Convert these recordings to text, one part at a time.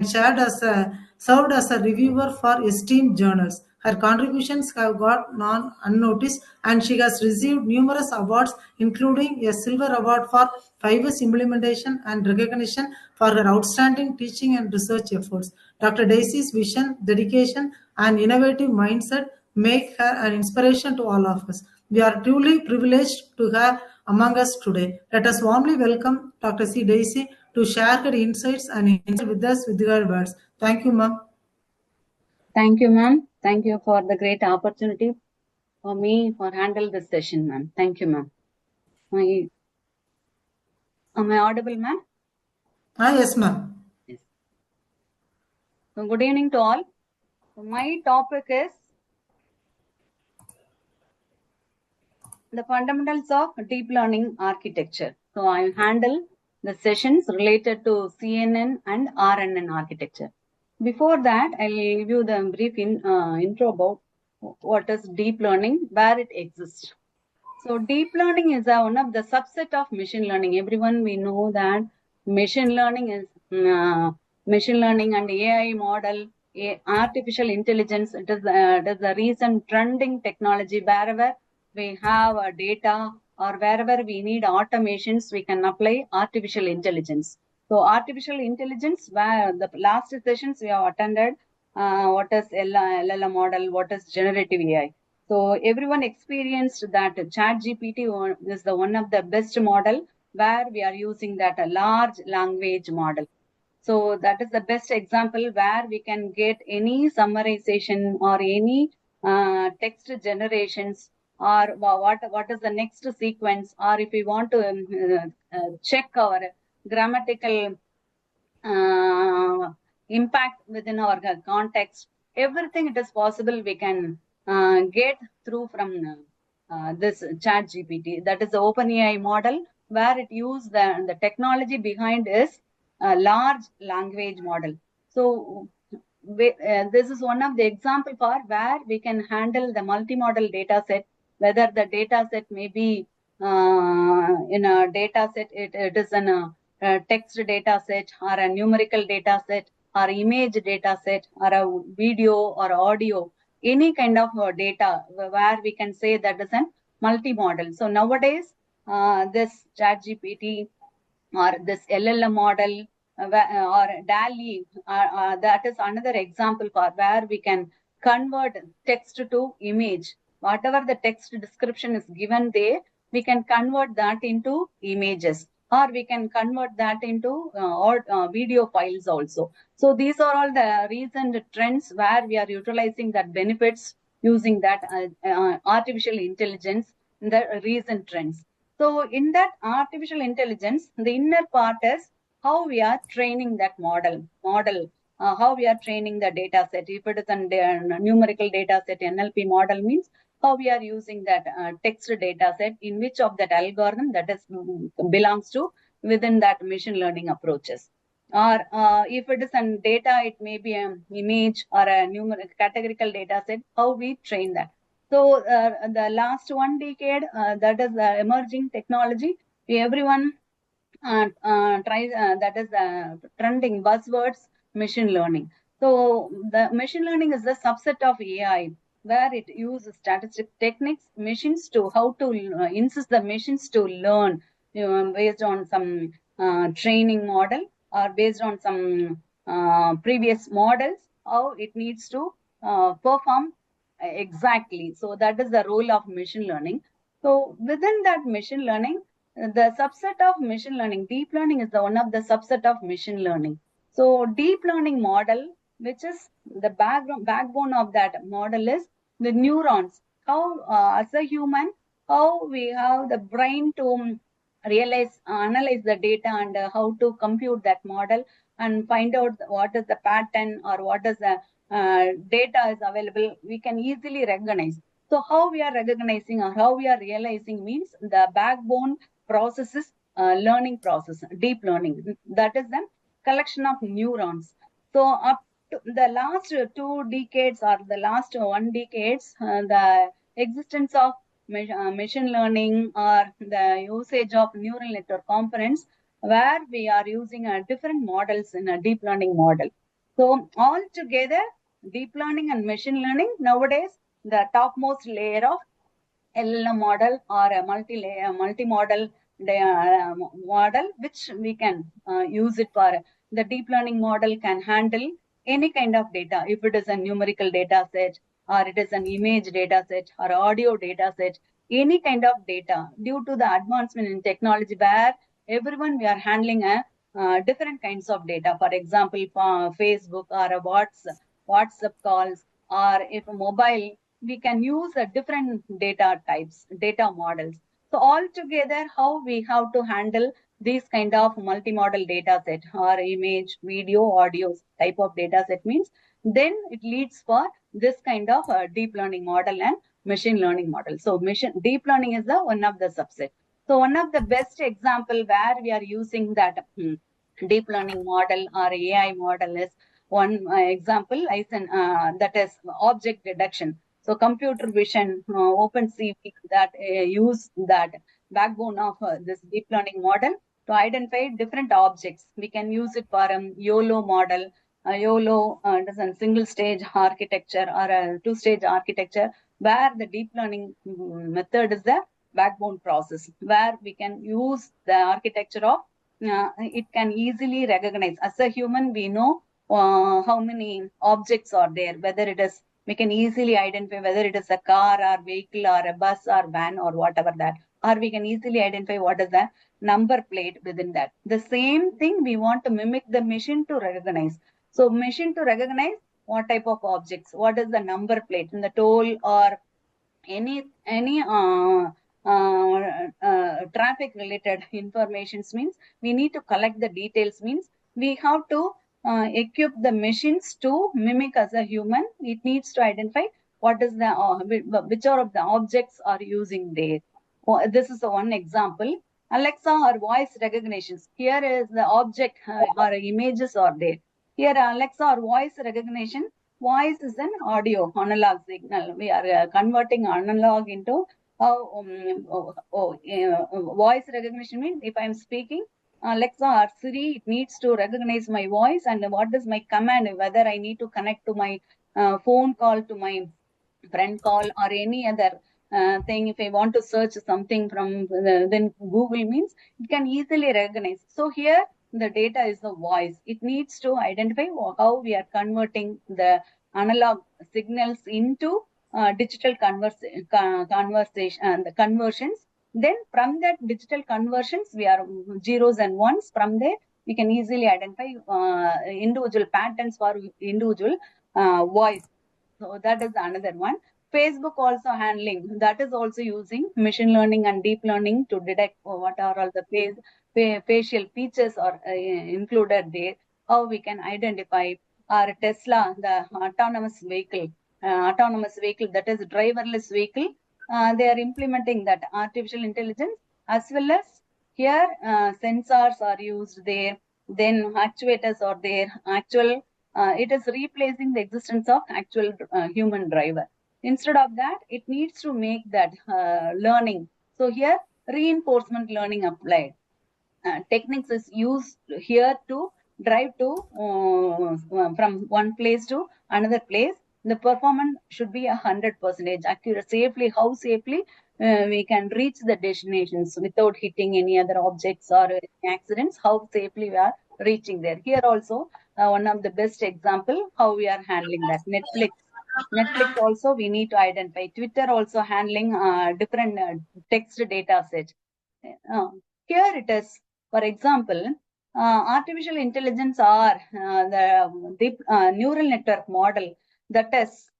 served as a reviewer for esteemed journals. Her contributions have gone unnoticed, and she has received numerous awards, including a Silver Award for Fiverr's implementation and recognition for her outstanding teaching and research efforts. Dr. Daisy's vision, dedication, and innovative mindset make her an inspiration to all of us. We are truly privileged to have among us today. Let us warmly welcome Dr. C. Daisy to share her insights and insight with us with her words. Thank you, ma'am. Thank you, ma'am. Thank you for the great opportunity for me for handle this session, ma'am. Thank you, ma'am. Am I audible, ma'am? Yes, ma'am. Yes. So, good evening to all. So, my topic is the fundamentals of deep learning architecture. So, I handle the sessions related to CNN and RNN architecture. Before that, I'll give you the brief intro about what is deep learning, where it exists. So deep learning is one of the subset of machine learning. Everyone, we know that machine learning is machine learning and AI model, artificial intelligence. It is the recent trending technology. Wherever we have data or wherever we need automations, we can apply artificial intelligence. So artificial intelligence, where the last sessions we have attended, what is LLM model, what is generative AI. So everyone experienced that ChatGPT is the one of the best model where we are using that large language model. So that is the best example where we can get any summarization or any text generations or what is the next sequence, or if we want to check our grammatical impact within our context, everything it is possible we can get through from this ChatGPT. That is the OpenAI model where it uses the technology behind is a large language model. So this is one of the example for where we can handle the multimodal data set, whether the data set may be in a data set, it is in a text data set or a numerical data set or image data set or a video or audio, any kind of data where we can say that is a multimodal. So nowadays, this ChatGPT or this LLM model or DALL-E, that is another example for where we can convert text to image. Whatever the text description is given there, we can convert that into images, or we can convert that into video files also. So these are all the recent trends where we are utilizing that benefits using that artificial intelligence in the recent trends. So in that artificial intelligence, the inner part is how we are training that model, how we are training the data set. If it is a numerical data set, NLP model means how we are using that text data set, in which of that algorithm that is belongs to within that machine learning approaches. Or if it is a data, it may be an image or a numerical categorical data set, how we train that. So the last 1 decade, that is the emerging technology. Everyone tries, that is trending buzzwords, machine learning. So the machine learning is the subset of AI, where it uses statistic techniques, machines to how to insist the machines to learn based on some training model or based on some previous models, how it needs to perform exactly. So that is the role of machine learning. So within that machine learning, the subset of machine learning, deep learning is the one of the subset of machine learning. So deep learning model, which is the backbone of that model, is the neurons. How as a human, how we have the brain to analyze the data and how to compute that model and find out what is the pattern or what is the data is available, we can easily recognize. So how we are recognizing or how we are realizing means the backbone process is learning process, deep learning. That is the collection of neurons. So up to the last 2 decades or the last 1 decades, the existence of machine learning or the usage of neural network components, where we are using different models in a deep learning model. So all together, deep learning and machine learning nowadays, the topmost layer of LLM model or a multi-model model, which we can use it for. The deep learning model can handle any kind of data. If it is a numerical data set, or it is an image data set, or audio data set, any kind of data, due to the advancement in technology, where everyone we are handling a different kinds of data. For example, Facebook or a WhatsApp calls, or if a mobile, we can use a different data types, data models. So altogether, how we have to handle these kind of multimodal data set or image, video, audio type of data set means, then it leads for this kind of deep learning model and machine learning model. So deep learning is the one of the subset. So one of the best example where we are using that deep learning model or AI model is one example is that is object detection. So computer vision, OpenCV that use that backbone of this deep learning model to identify different objects. We can use it for YOLO model. YOLO is a single stage architecture or a two-stage architecture, where the deep learning method is the backbone process, where we can use the architecture of it can easily recognize. As a human, we know how many objects are there, whether it is, we can easily identify whether it is a car or vehicle or a bus or van or whatever that, or we can easily identify what is the number plate within that. The same thing we want to mimic the machine to recognize. So machine to recognize what type of objects, what is the number plate in the toll or any traffic related informations means, we need to collect the details means, we have to equip the machines to mimic as a human. It needs to identify what is the which are of the objects are using there. This is one example. Alexa or voice recognitions. Here is the object or images are there. Here Alexa or voice recognition. Voice is an audio analog signal. We are converting analog into voice recognition means, if I'm speaking, Alexa or Siri, it needs to recognize my voice and what is my command, whether I need to connect to my phone call, to my friend call, or any other thing. If I want to search something from then Google means, it can easily recognize. So here the data is the voice. It needs to identify how we are converting the analog signals into digital conversation the conversions. Then from that digital conversions, we are zeros and ones. From there, we can easily identify individual patterns for individual voice. So that is another one. Facebook also handling, that is also using machine learning and deep learning to detect what are all the facial features are included there, how we can identify. Or Tesla, the autonomous vehicle, that is driverless vehicle, they are implementing that artificial intelligence, as well as here sensors are used there, then actuators are there. Actual it is replacing the existence of actual human driver. Instead of that, it needs to make that learning. So here reinforcement learning applied. Techniques is used here to drive to from one place to another place. The performance should be 100% accurate. Safely, how safely we can reach the destinations without hitting any other objects or accidents, how safely we are reaching there. Here also one of the best example how we are handling that. Netflix also we need to identify. Twitter also handling different text data set. Here it is, for example, artificial intelligence or the deep neural network model, that is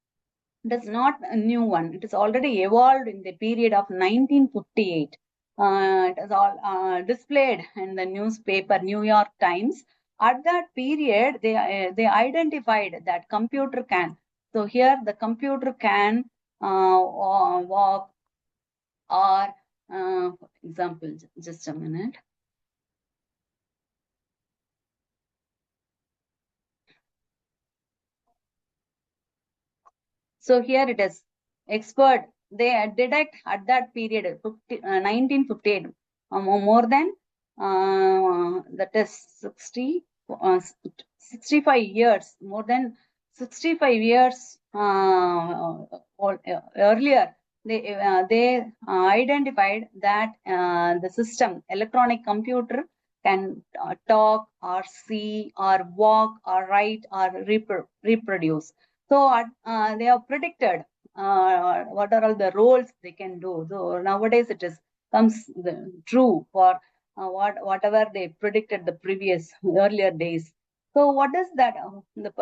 not a new one. It is already evolved in the period of 1958. It is all displayed in the newspaper New York Times. At that period, they identified that computer can. So here the computer can walk, or for example, just a minute. So here it is, expert, they detect at that period, 1958, more than that is 65 years, more than 65 years earlier, they identified that the system, electronic computer, can talk or see or walk or write or reproduce. So they have predicted what are all the roles they can do. So nowadays it is comes true for whatever they predicted the previous earlier days. So what is that? The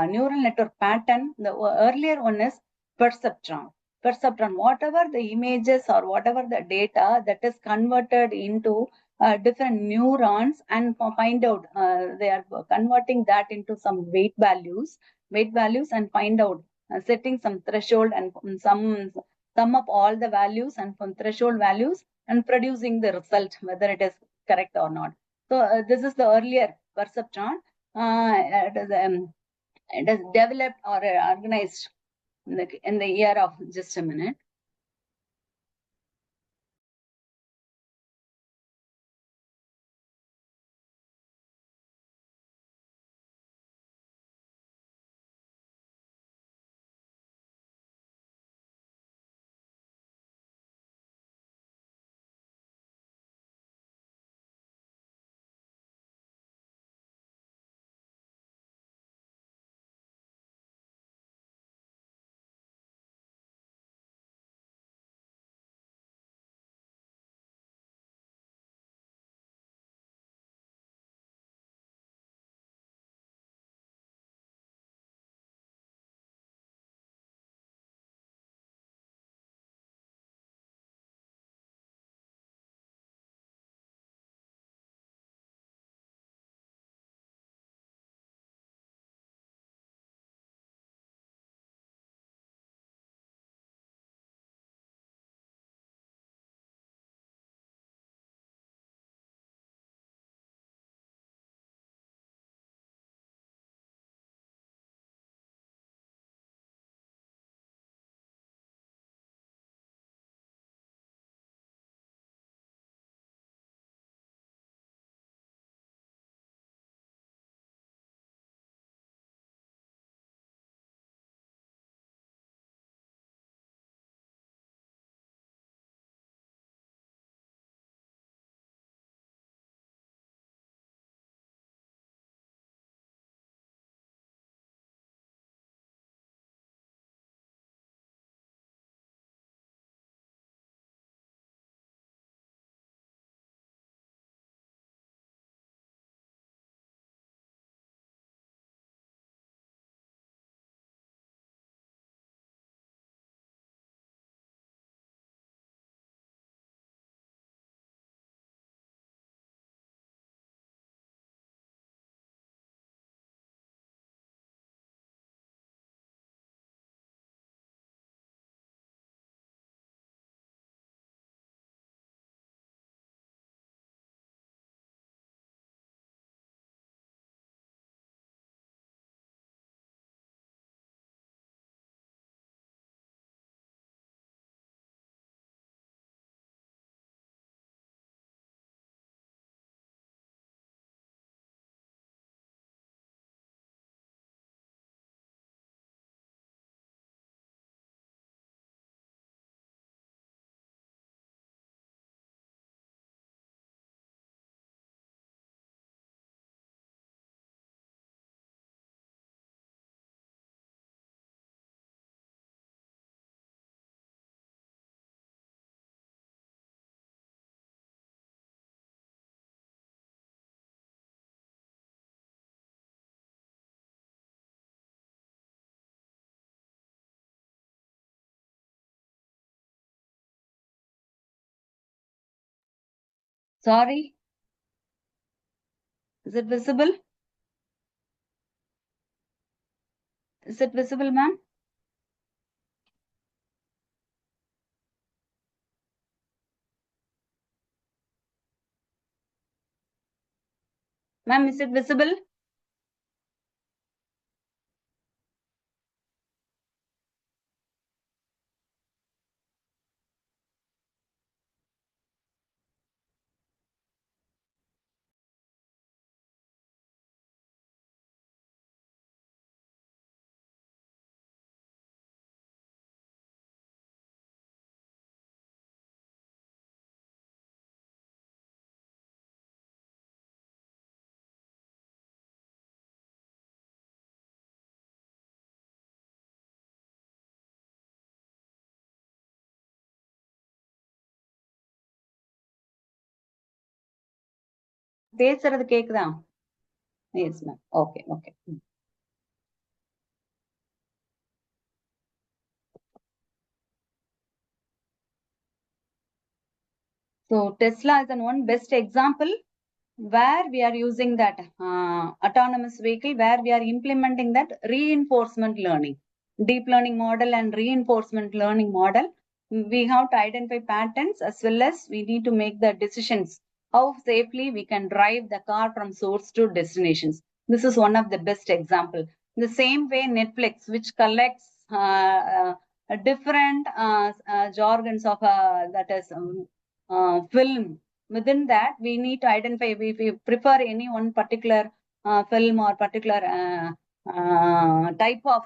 neural network pattern, the earlier one is perceptron. Perceptron, whatever the images or whatever the data that is converted into different neurons, and find out they are converting that into some weight values, and find out setting some threshold and some sum up all the values and from threshold values and producing the result whether it is correct or not. So this is the earlier perceptron. It is developed or organized in the year of, just a minute. Sorry, is it visible? Is it visible, ma'am? Ma'am, is it visible? பேசுறது கேக்குதா? Yes, ma'am. Okay, okay. So Tesla is one best example where we are using that autonomous vehicle, where we are implementing that reinforcement learning, deep learning model and reinforcement learning model. We have to identify patterns as well as we need to make the decisions how safely we can drive the car from source to destinations. This is one of the best example. The same way Netflix, which collects different jargons of that is film. Within that, we need to identify if we prefer any one particular film or particular type of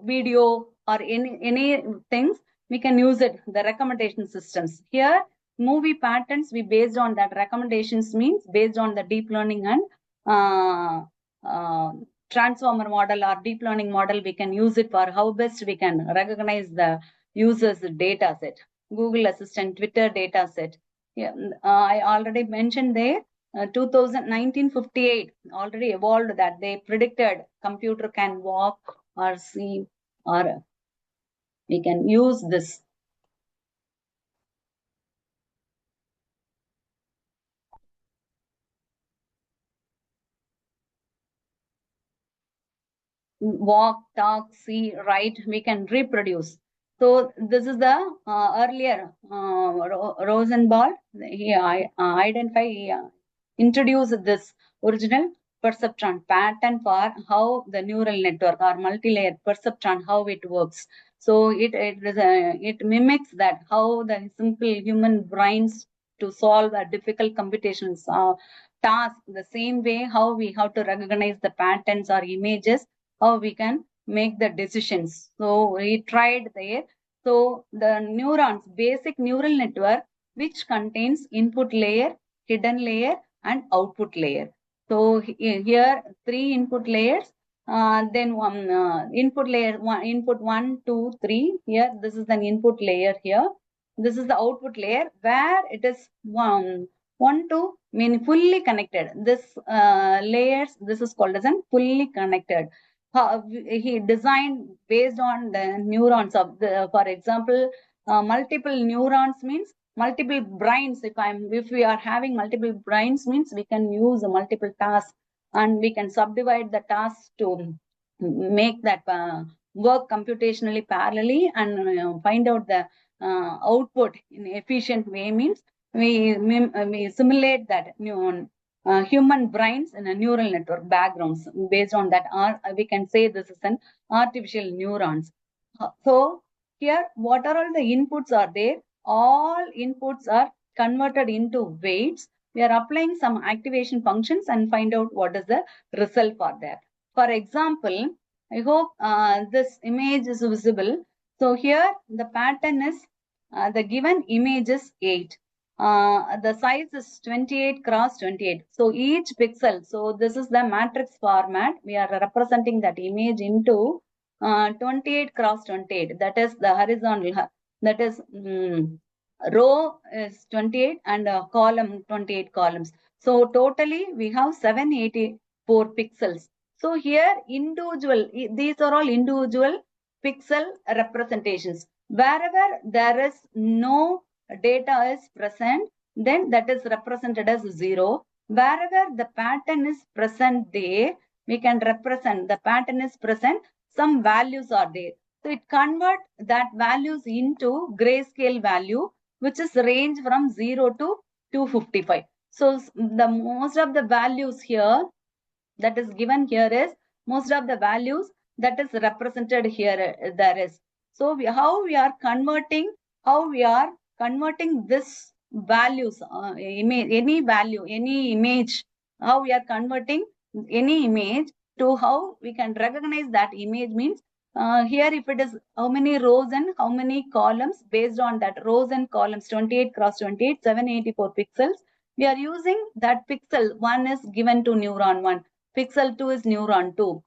video or any things, we can use it, the recommendation systems. Here, movie patterns, we based on that recommendations means based on the deep learning and transformer model or deep learning model, we can use it for how best we can recognize the user's data set. Google Assistant, Twitter data set. Yeah, I already mentioned there, 1958 already evolved that they predicted computer can walk or see or we can use this. Walk, talk, see, write, we can reproduce. So this is the earlier Rosenblatt, he introduced this original perceptron pattern for how the neural network or multi-layer perceptron, how it works. So it mimics that how the simple human brains to solve a difficult computational task, the same way how we have to recognize the patterns or images, how we can make the decisions. So we tried there. So the neurons, basic neural network, which contains input layer, hidden layer, and output layer. So here 3 input layers, then one input layer, input 1, 2, 3. Here this is an input layer here. This is the output layer where it is 1 to mean fully connected. This layers, this is called as an fully connected. He designed based on the neurons of the, for example, multiple neurons means multiple brains. If we are having multiple brains means we can use multiple tasks and we can subdivide the tasks to make that work computationally parallelly and find out the output in efficient way. Means we simulate that human brains in a neural network backgrounds. Based on that, we can say this is an artificial neurons. So here, what are all the inputs are there? All inputs are converted into weights. We are applying some activation functions and find out what is the result for that. For example, I hope this image is visible. So here the pattern is the given image is 8. The size is 28 cross 28. So each pixel, so this is the matrix format. We are representing that image into 28 cross 28. That is the horizontal, that is row is 28 and column 28 columns. So totally we have 784 pixels. So here individual, these are all individual pixel representations. Wherever there is no data is present, then that is represented as 0. Wherever the pattern is present there, we can represent the pattern is present, some values are there. So it convert that values into grayscale value, which is range from 0 to 255. So the most of the values here that is given here is most of the values that is represented here there is. So how we are converting this values, any value, any image, how we are converting any image to how we can recognize that image means here if it is how many rows and how many columns, based on that rows and columns 28 cross 28, 784 pixels. We are using that pixel 1 is given to neuron 1, pixel 2 is neuron 2.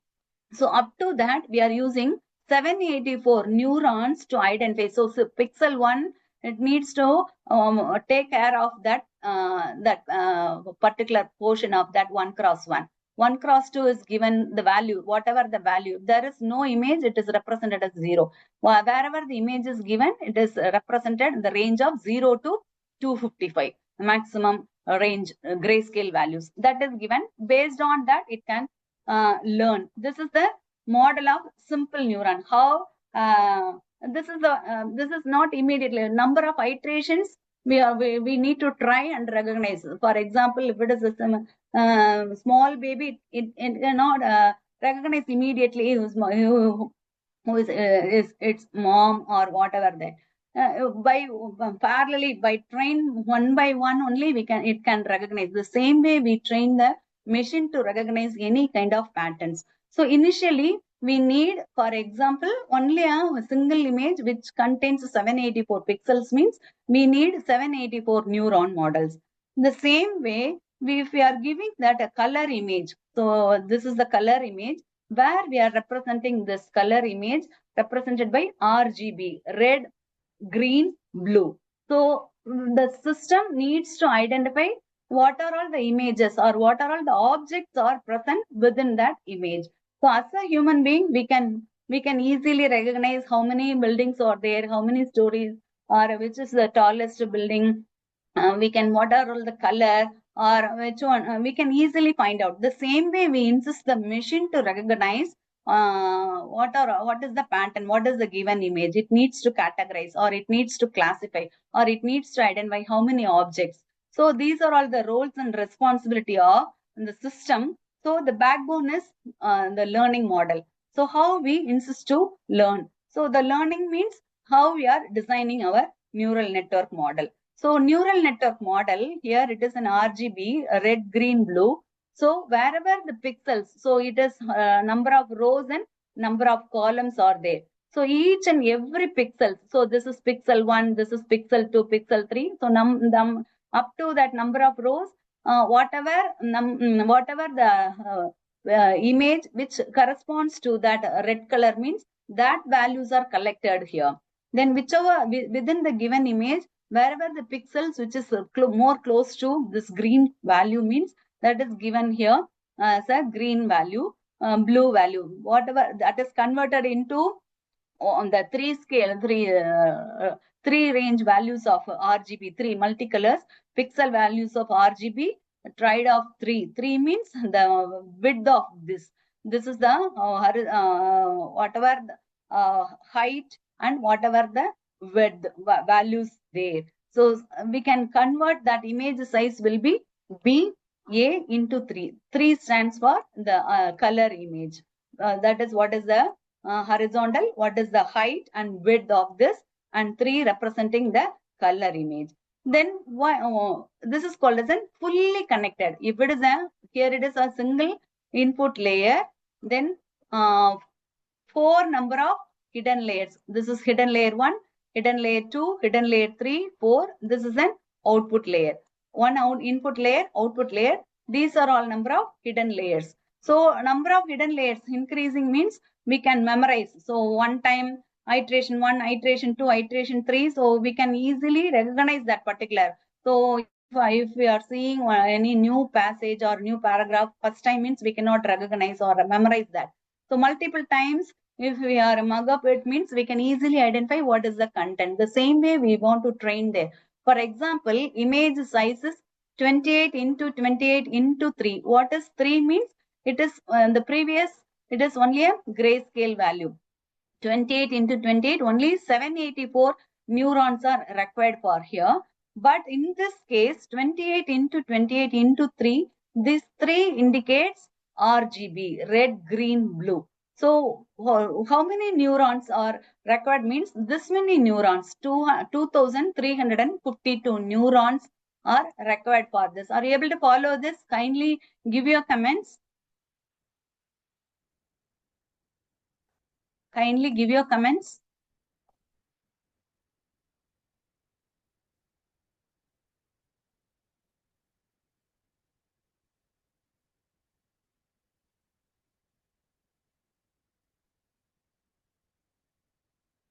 So up to that we are using 784 neurons to identify. So pixel 1, it needs to take care of that particular portion of that 1x1. 1x2 is given the value, whatever the value. If there is no image, it is represented as 0. Wherever the image is given, it is represented in the range of 0 to 255, maximum range grayscale values. That is given. Based on that, it can learn. This is the model of simple neuron. How this is not immediately number of iterations we need to try and recognize. For example, if it is a small baby, it cannot recognize immediately who is its mom or whatever that. By parallelly, by train one by one only, it can recognize. The same way we train the machine to recognize any kind of patterns. So initially, we need, for example, only a single image which contains 784 pixels, means we need 784 neuron models. The same way, if we are giving that a color image, so this is the color image, where we are representing this color image represented by RGB, red, green, blue. So the system needs to identify what are all the images or what are all the objects are present within that image. So as a human being, we can easily recognize how many buildings are there, how many stories, or which is the tallest building. What are all the color, or which one, we can easily find out. The same way we insist the machine to recognize what is the pattern, what is the given image. It needs to categorize, or it needs to classify, or it needs to identify how many objects. So these are all the roles and responsibility of the system. So the backbone is the learning model. So how we insist to learn. So the learning means how we are designing our neural network model. So neural network model, here it is an RGB, red, green, blue. So wherever the pixels, so it is number of rows and number of columns are there. So each and every pixel, so this is pixel 1, this is pixel 2, pixel 3. So up to that number of rows, whatever the image which corresponds to that red color means that values are collected here. Then whichever within the given image, wherever the pixels which is more close to this green value means that is given here as a green value, blue value, whatever that is converted into on the three range values of RGB, 3 multicolors pixel values of RGB tried of 3. 3 means the width of this. This is the whatever the, height and whatever the width values there. So we can convert that image size will be B A into 3. 3 stands for the color image. That is what is the horizontal, what is the height and width of this, and 3 representing the color image. Then this is called as a fully connected. If it is here it is a single input layer, then 4 number of hidden layers. This is hidden layer 1, hidden layer 2, hidden layer 3, 4. This is an output layer. One input layer, output layer. These are all number of hidden layers. So number of hidden layers increasing means we can memorize. So one time iteration 1, iteration 2, iteration 3. So we can easily recognize that particular. So if we are seeing any new passage or new paragraph, first time means we cannot recognize or memorize that. So multiple times, if we are mug up, it means we can easily identify what is the content. The same way we want to train there. For example, image size is 28 into 28 into 3. What is 3 means? It is the previous, it is only a grayscale value. 28 into 28, only 784 neurons are required for here. But in this case, 28 into 28 into 3, this 3 indicates RGB, red, green, blue. So how many neurons are required means this many neurons, 2352 neurons are required for this. Are you able to follow this? Kindly give your comments. Kindly give your comments.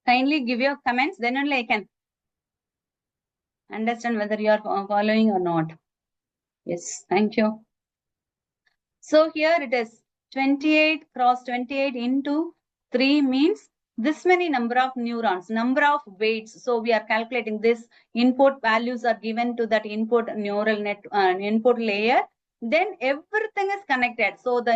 Kindly give your comments, then only I can. understand whether you are following or not. Yes, thank you. So here it is 28 cross 28 into 3 means this many number of neurons, number of weights. So we are calculating this. Input values are given to that input neural net input layer. Then everything is connected. So the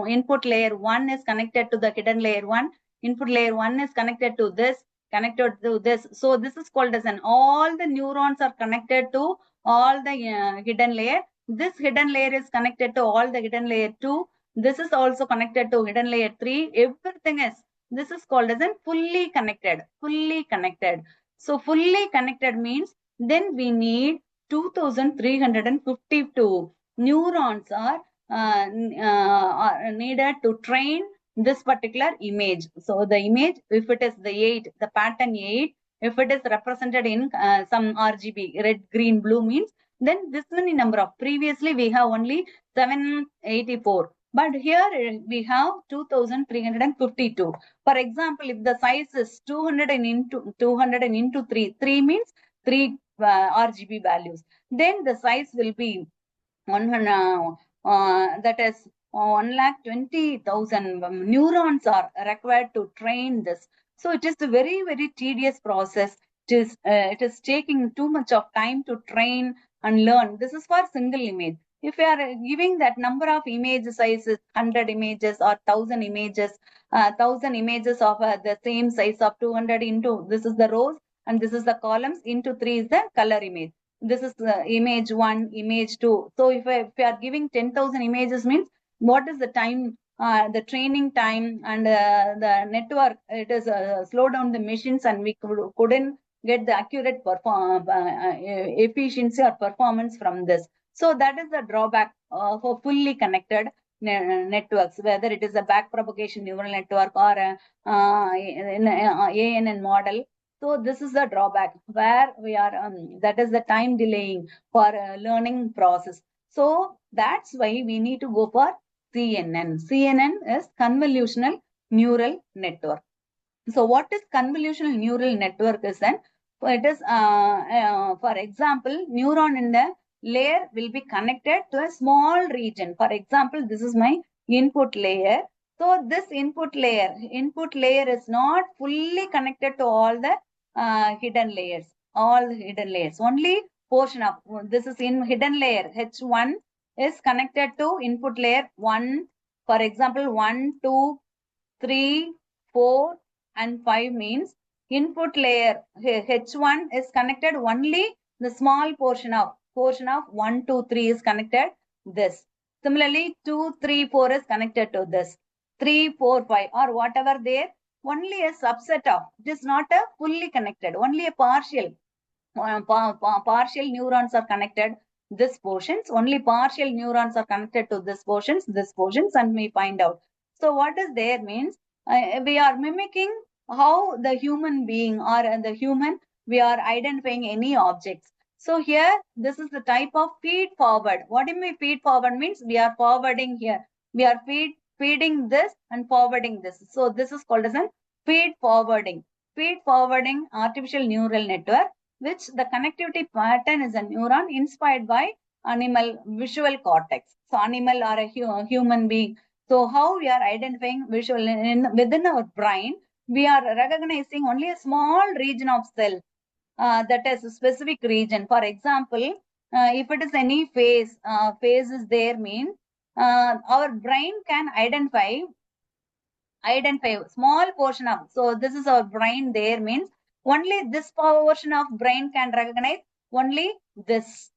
input layer 1 is connected to the hidden layer 1. Input layer 1 is connected to this, connected to this. So this is called as an all the neurons are connected to all the hidden layer. This hidden layer is connected to all the hidden layer 2. This is also connected to hidden layer 3. Everything is. This is called as a fully connected. Fully connected. So fully connected means then we need 2352 neurons are needed to train this particular image. So the image, if it is the 8, the pattern 8, if it is represented in some RGB, red, green, blue means then this many number of, previously we have only 784, but here we have 2352. For example, if the size is 200 into 3 means 3 RGB values, then the size will be that is 1,20,000 neurons are required to train this. So it is a very, very tedious process. It is taking too much of time to train and learn. This is for single image. If you are giving that number of image sizes, 100 images or 1,000 images, 1,000 images of the same size of 200 into, this is the rows and this is the columns, into 3 is the color image. This is image 1, image 2. So if you are giving 10,000 images means what is the time, the training time and the network, it is slow down the machines and we couldn't get the accurate efficiency or performance from this. So that is the drawback for fully connected networks, whether it is a back propagation neural network or a ANN model. So this is the drawback where we are, that is the time delaying for learning process. So that's why we need to go for CNN. CNN is convolutional neural network. So what is convolutional neural network is then, it is, for example, neuron in the layer will be connected to a small region. For example, this is my input layer. So this input layer is not fully connected to all the hidden layers, only portion of, this is in hidden layer H1 is connected to input layer 1, for example 1, 2, 3, 4 and 5 means input layer H1 is connected only the small portion of 1, 2, 3 is connected this. Similarly 2, 3, 4 is connected to this. 3, 4, 5 or whatever there, only a subset of, it is not a fully connected, only a partial neurons are connected this portions, only partial neurons are connected to this portions and we find out. So what is there means we are mimicking how the human being or the human, we are identifying any objects. So here this is the type of feed forward. What do you mean feed forward means? We are forwarding here, we are feeding this and forwarding this. So this is called as a feed forwarding artificial neural network, which the connectivity pattern is a neuron inspired by animal visual cortex. So animal or a human being. So how we are identifying visual within our brain, we are recognizing only a small region of cell, that is a specific region. For example, if it is any phase is there mean our brain can identify small portion of, so this is our brain there means only this portion of brain can recognize only this.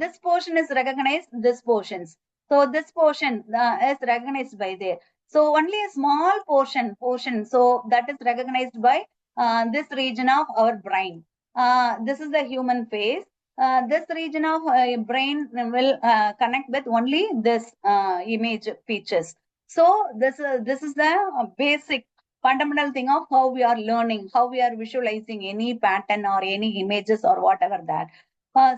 This portion is recognized, this portions. So this portion is recognized by there. So only a small portion. So that is recognized by this region of our brain. This is the human face. This region of brain will connect with only this image features. So this is the basic fundamental thing of how we are learning, how we are visualizing any pattern or any images or whatever that.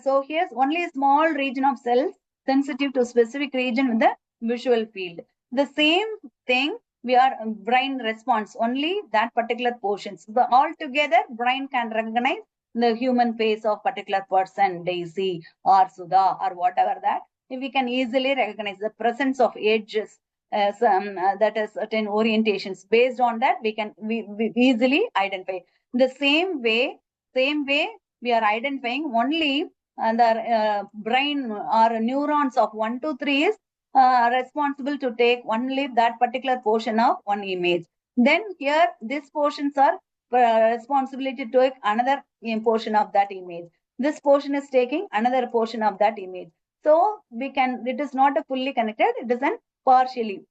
So here's only a small region of cells sensitive to specific region with the visual field. The same thing we are brain response only that particular portions. So altogether brain can recognize the human face of particular person, Daisy or Sudha or whatever that, we can easily recognize the presence of edges, that is certain orientations. Based on that, we easily identify. The same way we are identifying only the brain or neurons of 1 to 3 is responsible to take only that particular portion of one image. Then here these portions are responsibility to take another portion of that image. This portion is taking another portion of that image. So it is not a fully connected, it is an partially.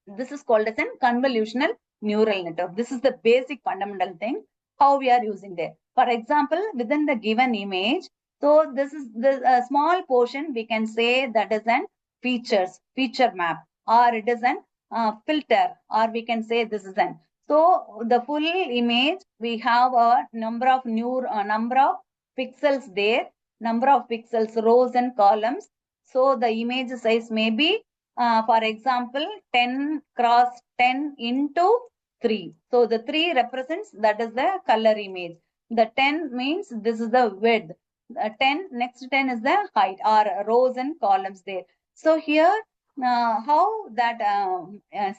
This is called as a convolutional neural network. This is the basic fundamental thing, how we are using there. For example, within the given image, so this is the small portion, we can say that is an feature map, or it is an filter, or we can say this is an. So the full image, we have a number of pixels there, number of pixels, rows and columns. So the image size may be, for example, 10 cross 10 into 3. So the 3 represents, that is the color image. The 10 means this is the width. 10, next 10 is the height, or rows and columns there. So here, how that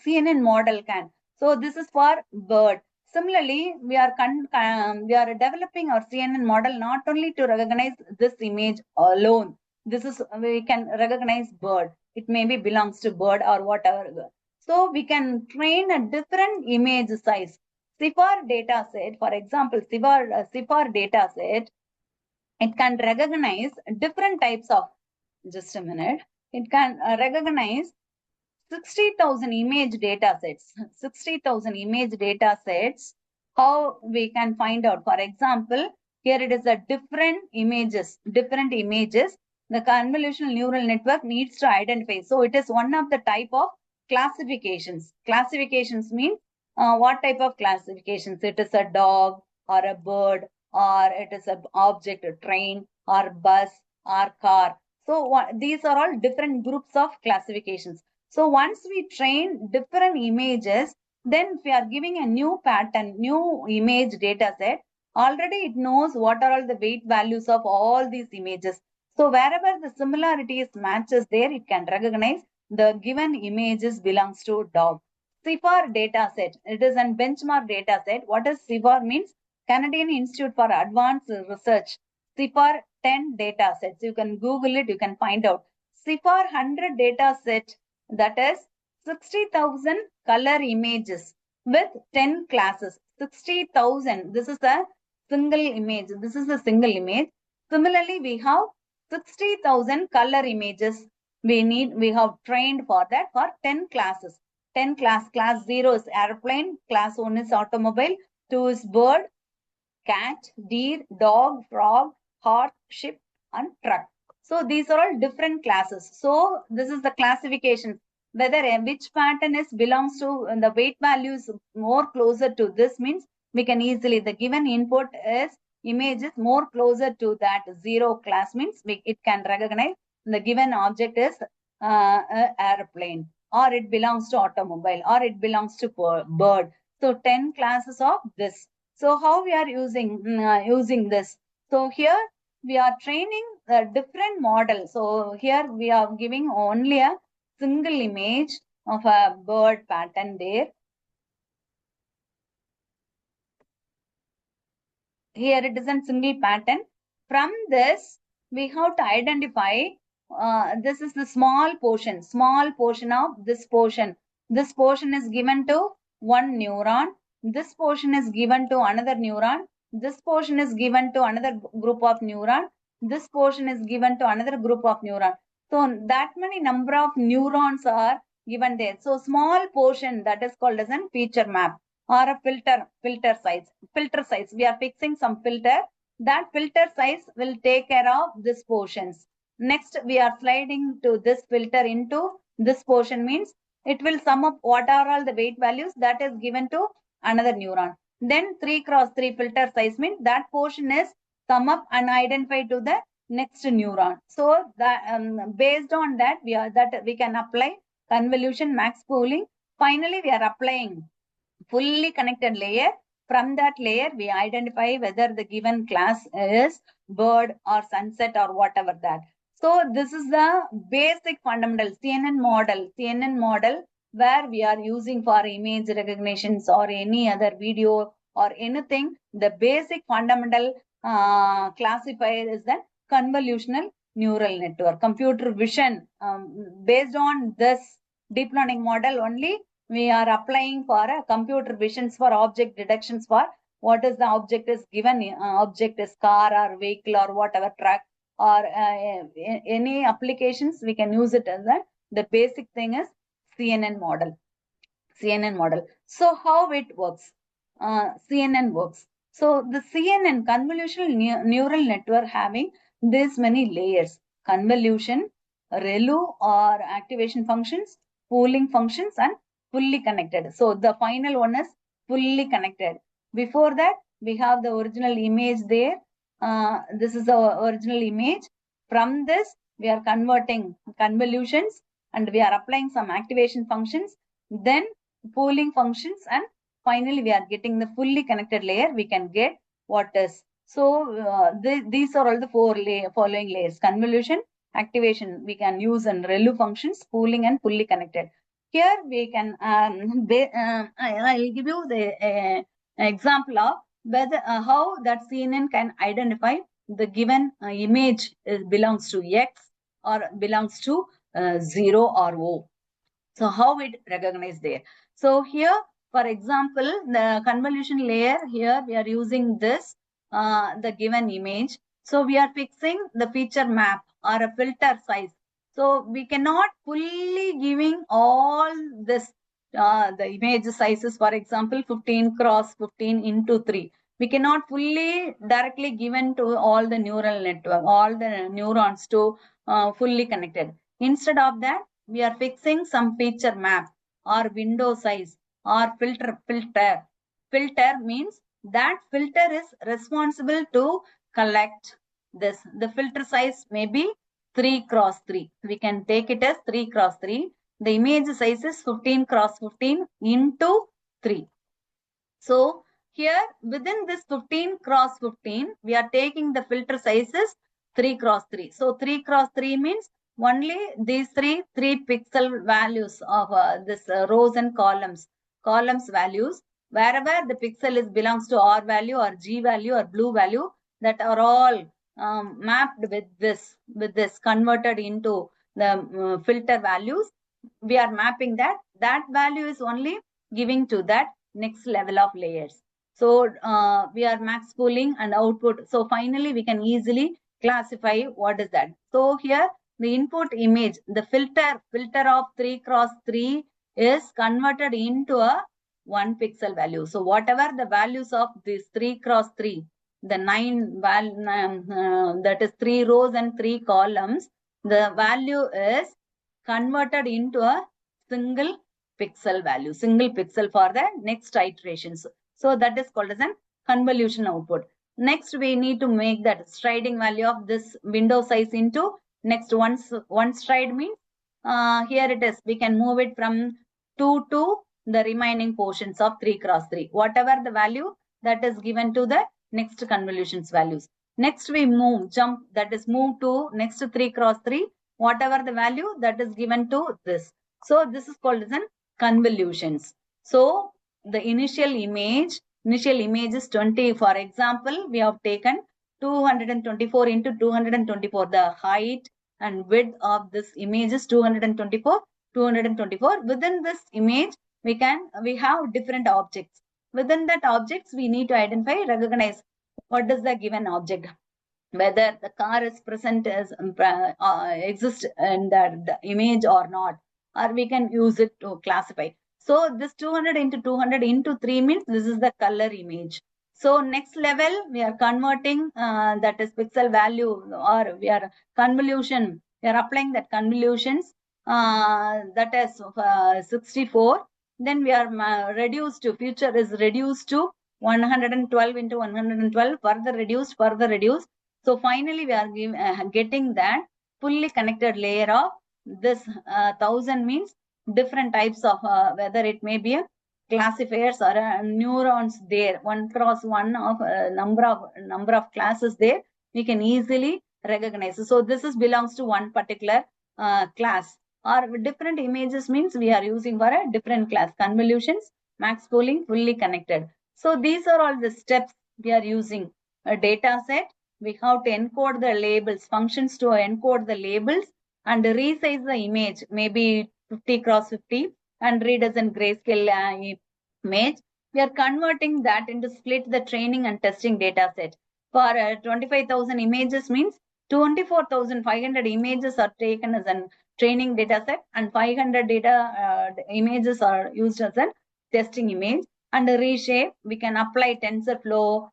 CNN model can. So this is for bird. Similarly, we are developing our CNN model not only to recognize this image alone. We can recognize bird. It maybe belongs to bird or whatever. So we can train a different image size. CIFAR data set, for example, CIFAR data set, it can recognize different types of, just a minute, it can recognize 60,000 image data sets. 60,000 image data sets. How we can find out? For example, here it is a different images. The convolutional neural network needs to identify. So it is one of the type of classifications. Classifications mean what type of classifications? It is a dog or a bird, or it is an object, a train or bus or car. So these are all different groups of classifications. So once we train different images, then if we are giving a new pattern, new image data set, already it knows what are all the weight values of all these images. So wherever the similarities matches there, it can recognize the given images belongs to dog. CIFAR data set, it is a benchmark data set. What does CIFAR means? Canadian Institute for Advanced Research. CIFAR 10 data sets. You can Google it, you can find out. CIFAR 100 data set, that is 60,000 color images with 10 classes. 60,000. This is a single image. This is a single image. Similarly, we have 60,000 color images. We have trained for that for 10 classes. 10 class 0 is airplane, class 1 is automobile, 2 is bird, cat, deer, dog, frog, horse, ship, and truck. So these are all different classes. So this is the classification. Whether which pattern belongs to the weight values more closer to this means we can easily, the given input is image is more closer to that 0 class means it can recognize the given object is airplane, or it belongs to automobile, or it belongs to bird. So 10 classes of this. So how we are using this? So here we are training a different model. So here we are giving only a single image of a bird pattern there. Here it is a single pattern. From this, we have to identify, this is the small portion of this portion. This portion is given to one neuron. This portion is given to another neuron. This portion is given to another group of neuron. This portion is given to another group of neuron. So that many number of neurons are given there. So small portion, that is called as a feature map, or a filter size. We are fixing some filter. That filter size will take care of this portions. Next, we are sliding to this filter into this portion means it will sum up what are all the weight values that is given to another neuron. Then 3 cross 3 filter size means that portion is sum up and identified to the next neuron. So that based on that we can apply convolution max pooling. Finally, we are applying fully connected layer From that layer, we identify whether the given class is bird or sunset or whatever that. So this is the basic fundamental CNN model where we are using for image recognitions or any other video or anything. The basic fundamental classifier is the convolutional neural network. Computer vision, based on this deep learning model only, we are applying for a computer visions for object detections for what is the object is given. Object is car or vehicle or whatever, truck or any applications, we can use it as that. The basic thing is CNN model. So how it works? CNN works. So the CNN, convolutional neural network, having this many layers: convolution, ReLU or activation functions, pooling functions, and fully connected. So the final one is fully connected. Before that, we have the original image there. This is the original image. From this, we are converting convolutions and we are applying some activation functions, then pooling functions, and finally we are getting the fully connected layer. We can get what is. So these are all the following layers: convolution, activation, we can use in ReLU functions, pooling, and fully connected. Here we can, I'll give you the example of whether how that CNN can identify the given image belongs to X or belongs to 0 or O. So how it recognize there? So here, for example, the convolution layer, here we are using this, the given image. So we are fixing the feature map or a filter size. So we cannot fully giving all this, the image sizes, for example, 15 cross 15 into 3. We cannot fully directly given to all the neural network, all the neurons to fully connected. Instead of that, we are fixing some feature map or window size or filter. Filter means that filter is responsible to collect this. The filter size may be 3 cross 3. We can take it as 3 cross 3. The image size is 15 cross 15 into 3. So here within this 15 cross 15, we are taking the filter sizes 3 cross 3. So 3 cross 3 means only these three pixel values of this rows and columns values. Wherever the pixel is belongs to R value or G value or blue value, that are all mapped with this converted into the filter values. We are mapping that value is only giving to that next level of layers. So we are max pooling and output. So finally we can easily classify what is that. So here the input image, the filter of 3 cross 3 is converted into a 1 pixel value. So whatever the values of this 3 cross 3, the 9 that is 3 rows and 3 columns, the value is converted into a single pixel value, single pixel for the next iterations. So that is called as an convolution output. Next, we need to make that striding value of this window size into next one stride means here it is. We can move it from 2 to the remaining portions of 3 cross 3. Whatever the value that is given to the next convolutions values. Next we jump, that is move to next 3 cross 3. Whatever the value that is given to this. So this is called as an convolutions. So the initial image is 20. For example, we have taken 224 into 224. The height and width of this image is 224. Within this image, we have different objects. Within that objects, we need to identify, recognize what is the given object. Whether the car is present as exists in the image or not, or we can use it to classify. So this 200 into 200 into 3 means this is the color image. So next level, we are converting that is pixel value, or we are convolution. We are applying that convolutions that is 64. Then we are reduced to, future is reduced to 112 into 112, further reduced. So finally, we are getting that fully connected layer of this 1000 means different types of, whether it may be a classifiers or neurons there, 1x1 of number of classes there, we can easily recognize. So this belongs to one particular class. Or different images means we are using for a different class. Convolutions, max pooling, fully connected. So these are all the steps we are using. A data set, we have to encode the labels, functions to encode the labels and resize the image, maybe 50x50, and read as in grayscale image. We are converting that into split the training and testing data set. For 25,000 images means 24,500 images are taken as a training data set and 500 images are used as a testing image. And reshape, we can apply TensorFlow.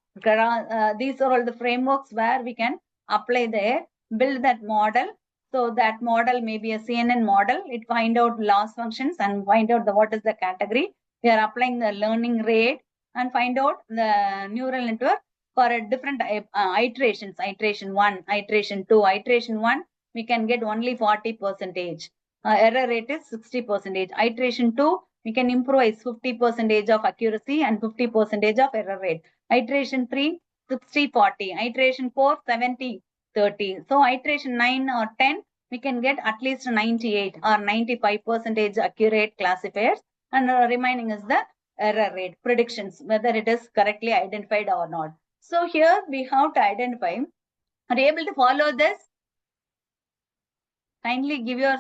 These are all the frameworks where we can apply there, build that model. So that model may be a CNN model. It find out loss functions and find out what is the category. We are applying the learning rate and find out the neural network for a different iterations. Iteration 1, iteration 2, iteration 1, we can get only 40%. Error rate is 60%. Iteration 2, we can improvise 50% of accuracy and 50% of error rate. Iteration 3, 60-40. Iteration 4, 70-30. So iteration 9 or 10, we can get at least 98 or 95% accurate classifiers, and remaining is the error rate predictions, whether it is correctly identified or not. So here we have to identify. Are you able to follow this? Kindly give your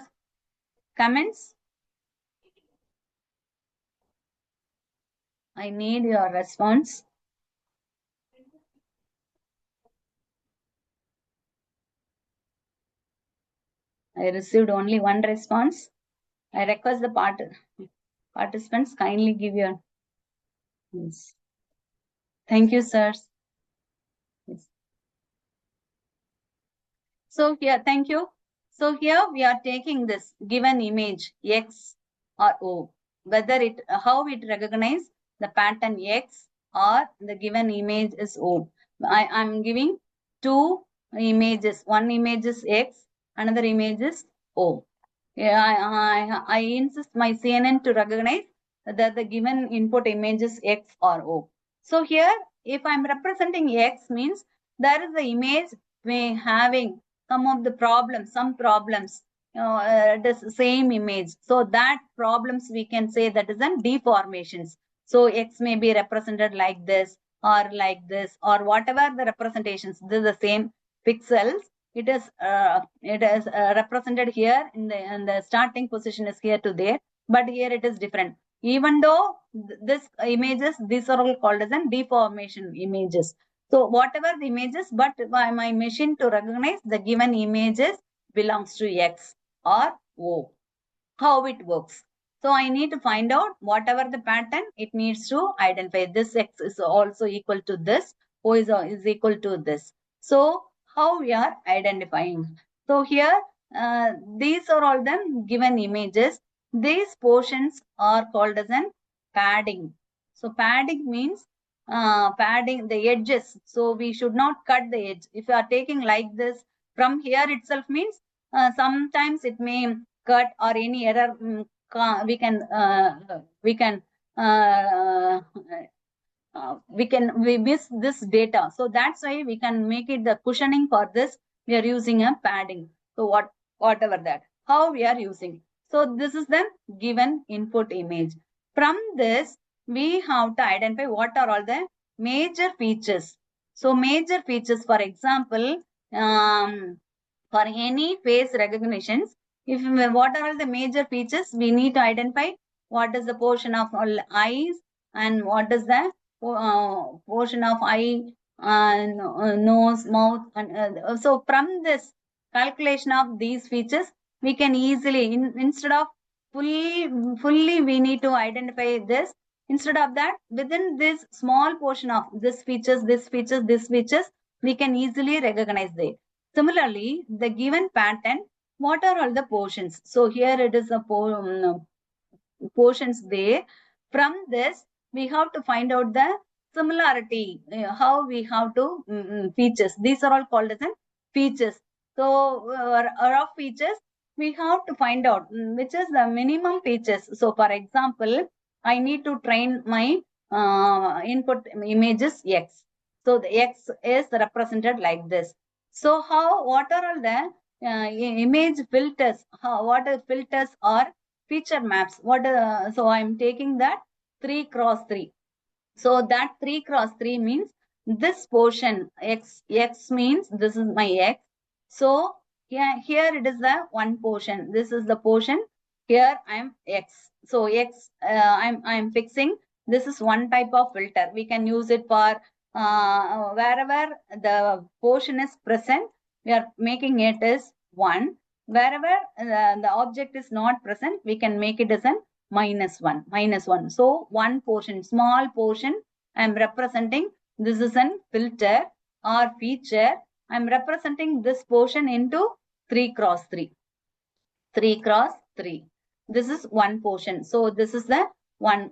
comments. I need your response. I received only one response. I request the participants kindly give your. Yes. Thank you, sirs. Yes. So here, thank you. So here we are taking this given image X or O, whether how it recognizes the pattern X or the given image is O. I am giving two images. One image is X, another image is O. I insist my CNN to recognize that the given input image is X or O. So here, if I'm representing X means there is the image may having some problems, the same image. So that problems we can say that is an deformations. So X may be represented like this or whatever the representations. This is the same pixels. It is represented here in the starting position is here to there, but here it is different. Even though this images, these are all called as an deformation images. So whatever the images, but by my machine to recognize the given images belongs to X or O. How it works. So I need to find out whatever the pattern it needs to identify. This X is also equal to this, O is equal to this. So how we are identifying? So here these are all the given images. These portions are called as an padding. So padding means padding the edges. So we should not cut the edge. If you are taking like this from here itself means sometimes it may cut or any error we miss this data. So that's why we can make it the cushioning for this. We are using a padding. So whatever that, how we are using. So this is the given input image. From this, we have to identify what are all the major features. So major features, for example, for any face recognitions, what are all the major features, we need to identify what is the portion of all eyes and what is the portion of eye and nose, mouth, and so from this calculation of these features, we can easily instead of fully we need to identify this. Instead of that, within this small portion of this features, we can easily recognize it. Similarly, the given pattern, what are all the portions? So here it is a portions there. From this, we have to find out the similarity, how we have to features. These are all called as features. So rough features, we have to find out which is the minimum features. So for example, I need to train my input images X. So the X is represented like this. So what are all the image filters? What are filters or feature maps? So I'm taking that 3 cross 3. So that 3 cross 3 means this portion X means this is my X. So here it is the one portion. This is the portion. Here I am X. So X I'm fixing. This is one type of filter. We can use it for wherever the portion is present. We are making it as 1. Wherever the object is not present, we can make it as an -1. So one portion, small portion, I am representing. This is an filter or feature. I am representing this portion into 3 cross 3. 3 cross 3. This is one portion. So this is the one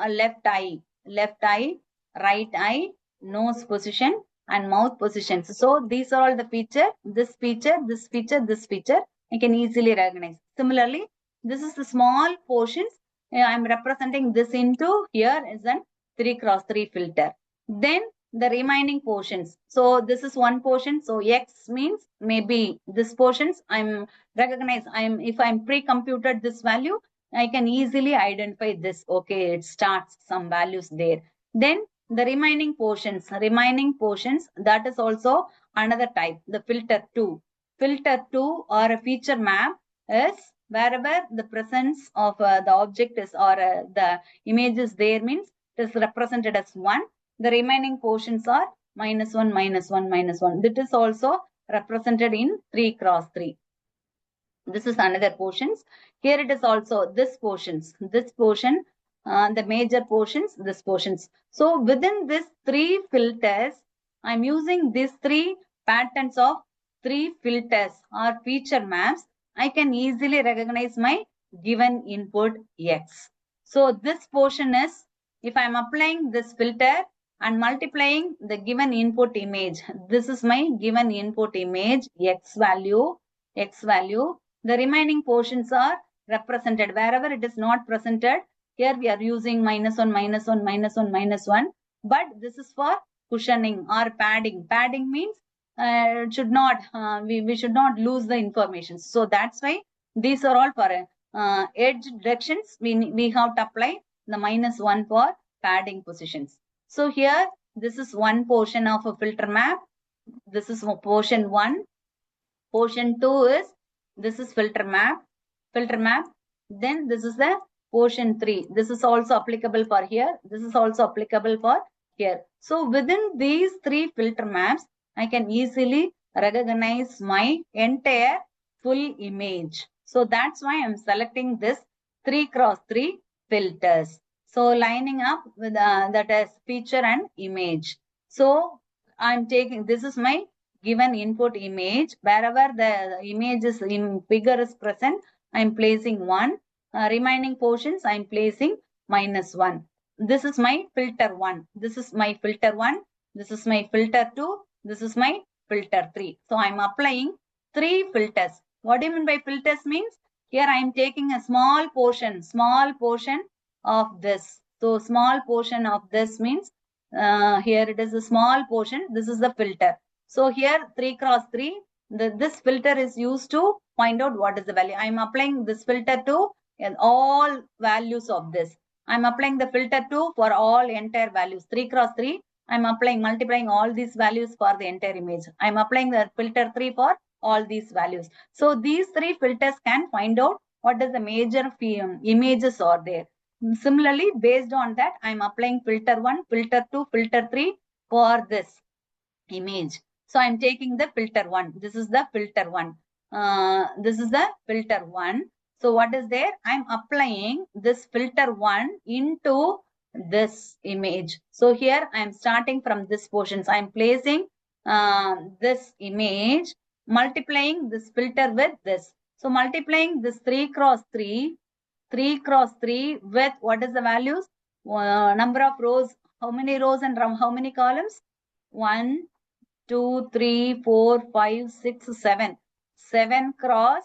left eye, right eye, nose position, and mouth positions. So these are all the feature. This feature, this feature, this feature. I can easily recognize. Similarly, this is the small portions. I'm representing this into here is an 3 cross 3 filter. Then the remaining portions. So this is one portion. So X means maybe this portions I'm recognize. If I'm pre-computed this value, I can easily identify this. Okay, it starts some values there. Then the remaining portions, that is also another type, the filter 2. Filter 2 or a feature map is wherever the presence of the object is or the image is there means it is represented as 1. The remaining portions are -1, -1, -1. That is also represented in 3 cross 3. This is another portions. Here it is also this portion, the major portions, this portions. So within these 3 filters, I'm using these 3 patterns of 3 filters or feature maps. I can easily recognize my given input X. So this portion is, if I'm applying this filter and multiplying the given input image, this is my given input image, X value. The remaining portions are represented. Wherever it is not presented, here we are using -1, -1, -1, -1. But this is for cushioning or padding. Padding means it should not, we should not lose the information. So that's why these are all for edge directions. We have to apply the -1 for padding positions. So here, this is one portion of a filter map. This is portion 1. Portion 2 is, this is filter map. Then this is the portion 3. This is also applicable for here. This is also applicable for here. So within these 3 filter maps, I can easily recognize my entire full image. So that's why I'm selecting this 3 cross 3 filters. So lining up with that as feature and image. So I'm taking, this is my given input image. Wherever the image is in figure is present, I'm placing 1. Remaining portions, I'm placing -1. This is my filter 1. This is my filter 1. This is my filter 2. This is my filter 3. So I'm applying 3 filters. What do you mean by filters means? Here I'm taking a small portion of this. So small portion of this means here it is a small portion. This is the filter. So here 3 cross 3, this filter is used to find out what is the value. I'm applying this filter to all values of this. I'm applying the filter 2 for all entire values. 3 cross 3, I'm multiplying all these values for the entire image. I'm applying the filter 3 for all these values. So these 3 filters can find out what is the major images are there. Similarly, based on that, I'm applying filter 1, filter 2, filter 3 for this image. So I'm taking the filter 1. This is the filter 1. This is the filter 1. So what is there? I'm applying this filter 1 into this image. So here I'm starting from this portion. So I'm placing this image, multiplying this filter with this. So multiplying this 3 cross 3 with what is the values? Number of rows. How many rows and how many columns? 1, 2, 3, 4, 5, 6, 7. 7 cross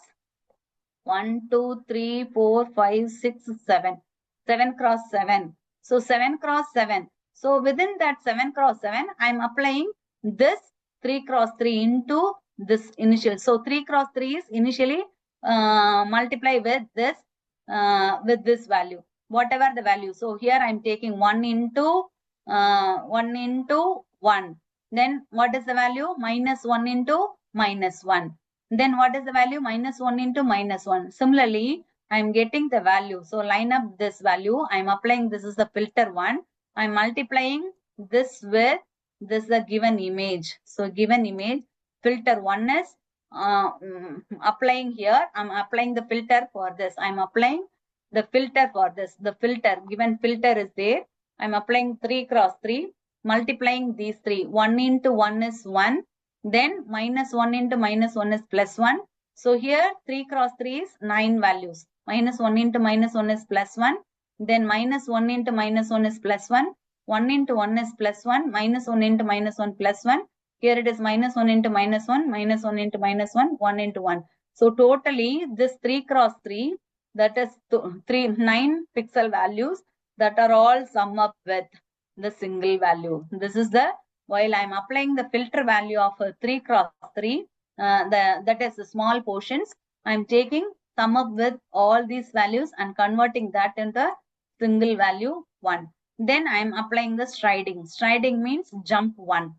1, 2, 3, 4, 5, 6, 7. 7 cross 7. So 7 cross 7. So within that 7 cross 7, I'm applying this 3 cross 3 into this initial. So 3 cross 3 is initially multiply with this value, whatever the value. So here I'm taking 1 into 1. Then what is the value? Minus 1 into minus 1. Then what is the value? Minus 1 into minus 1. Similarly, I'm getting the value. So line up this value. I'm applying, this is the filter 1. I'm multiplying this with this, the given image. So given image, filter 1 is applying here. I'm applying the filter for this. I'm applying the filter for this. The filter, given filter is there. I'm applying 3 cross 3, multiplying these 3. 1 into 1 is 1. Then minus 1 into minus 1 is plus 1. So here 3 cross 3 is 9 values. Minus 1 into minus 1 is plus 1. Then minus 1 into minus 1 is plus 1. 1 into 1 is plus 1. Minus 1 into minus 1 plus 1. Here it is minus 1 into minus 1. Minus 1 into minus 1. 1 into 1. So totally this 3 cross 3, that is 9 pixel values that are all sum up with the single value. This is the, while I'm applying the filter value of 3 cross 3, that is the small portions, I'm taking sum up with all these values and converting that into single value 1. Then I'm applying the striding. Striding means jump 1.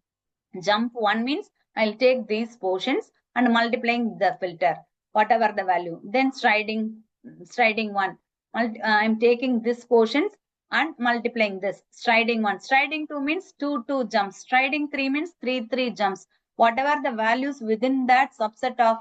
Jump 1 means I'll take these portions and multiplying the filter, whatever the value. Then striding 1. I'm taking this portions and multiplying this. Striding 1. Striding 2 means 2 jumps. Striding 3 means 3 jumps. Whatever the values within that subset of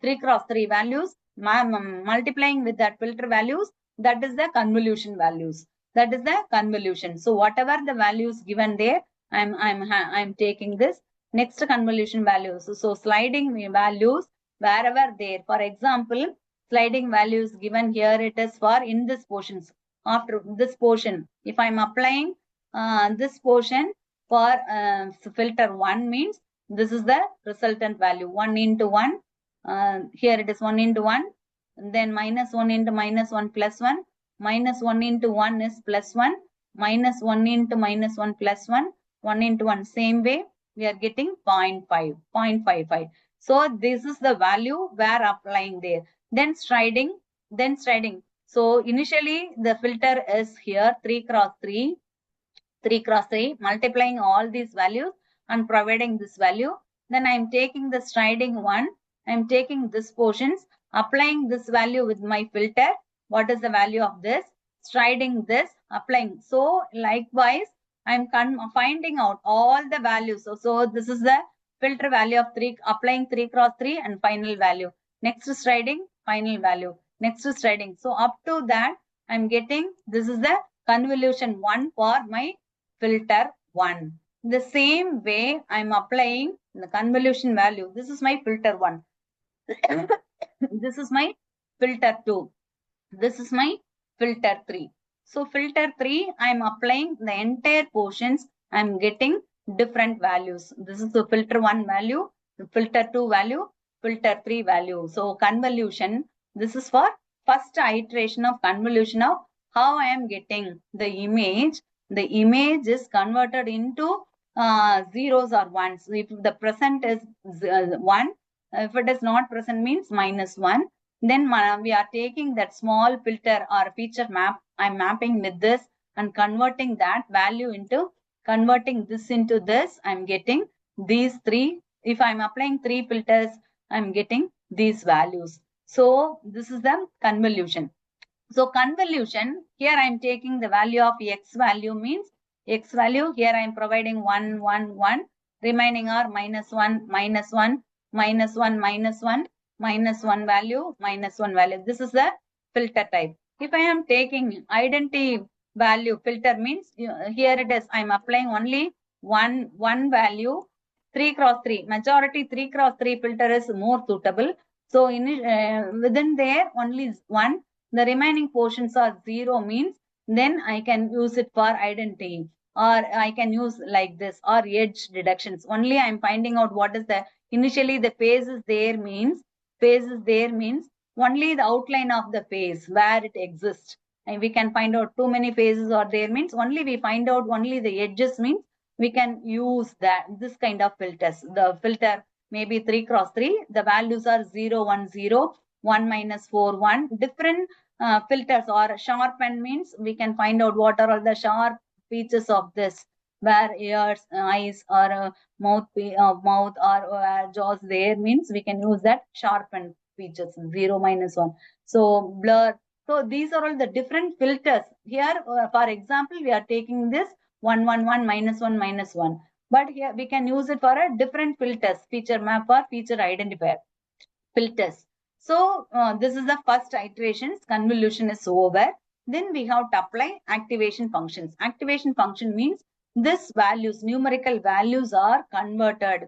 3 cross 3 values, multiplying with that filter values, that is the convolution values. That is the convolution. So whatever the values given there, I'm taking this next convolution values. So sliding values wherever there. For example, sliding values given here, it is for in this portions. After this portion, if I'm applying this portion for filter 1 means this is the resultant value 1 into 1. Here it is 1 into 1. Then minus 1 into minus 1 plus 1. Minus 1 into 1 is plus 1. Minus 1 into minus 1 plus 1. 1 into 1. Same way, we are getting 0.55. So this is the value we are applying there. Then striding. So initially the filter is here 3 cross 3, multiplying all these values and providing this value. Then I'm taking the striding 1. I'm taking this portions, applying this value with my filter. What is the value of this? Striding this, applying. So likewise, I'm finding out all the values. So this is the filter value of 3, applying 3 cross 3 and final value. Next striding, final value. Next striding. So up to that, I'm getting, this is the convolution 1 for my filter 1. The same way, I'm applying the convolution value. This is my filter 1. This is my filter 2. This is my filter 3. So filter 3, I'm applying the entire portions. I'm getting different values. This is the filter 1 value, the filter 2 value, filter 3 value. So convolution, this is for first iteration of convolution of how I am getting the image. The image is converted into zeros or ones. If the present is 1, if it is not present means minus 1. Then we are taking that small filter or feature map. I'm mapping with this and converting that value into, converting this into this. I'm getting these 3. If I'm applying 3 filters, I'm getting these values. So this is the convolution. So convolution, here I'm taking the value of x value means x value. Here I'm providing 1, 1, 1. Remaining are minus 1, minus 1, minus 1, minus 1. Minus 1 value, minus 1 value. This is the filter type. If I am taking identity value filter means here it is, I'm applying only one value, 3 cross 3. Majority 3 cross 3 filter is more suitable. So within there only 1. The remaining portions are 0 means then I can use it for identity, or I can use like this, or edge deductions. Only I'm finding out what is the, initially the phase is there means only the outline of the phase where it exists. and we can find out too many phases are there means only we find out only the edges means we can use this kind of filters. The filter maybe 3 cross 3, the values are 0, 1, 0, 1 minus 4, 1. Different filters or sharpen means we can find out what are all the sharp features of this, where ears, eyes, or mouth or jaws there means we can use that sharpen features, 0, minus 1. So blur. So these are all the different filters. Here, for example, we are taking this 1, 1, 1, minus 1, minus 1. But here we can use it for a different filters, feature map or feature identifier filters. So this is the first iterations. Convolution is over. Then we have to apply activation functions. Activation function means this values, numerical values are converted,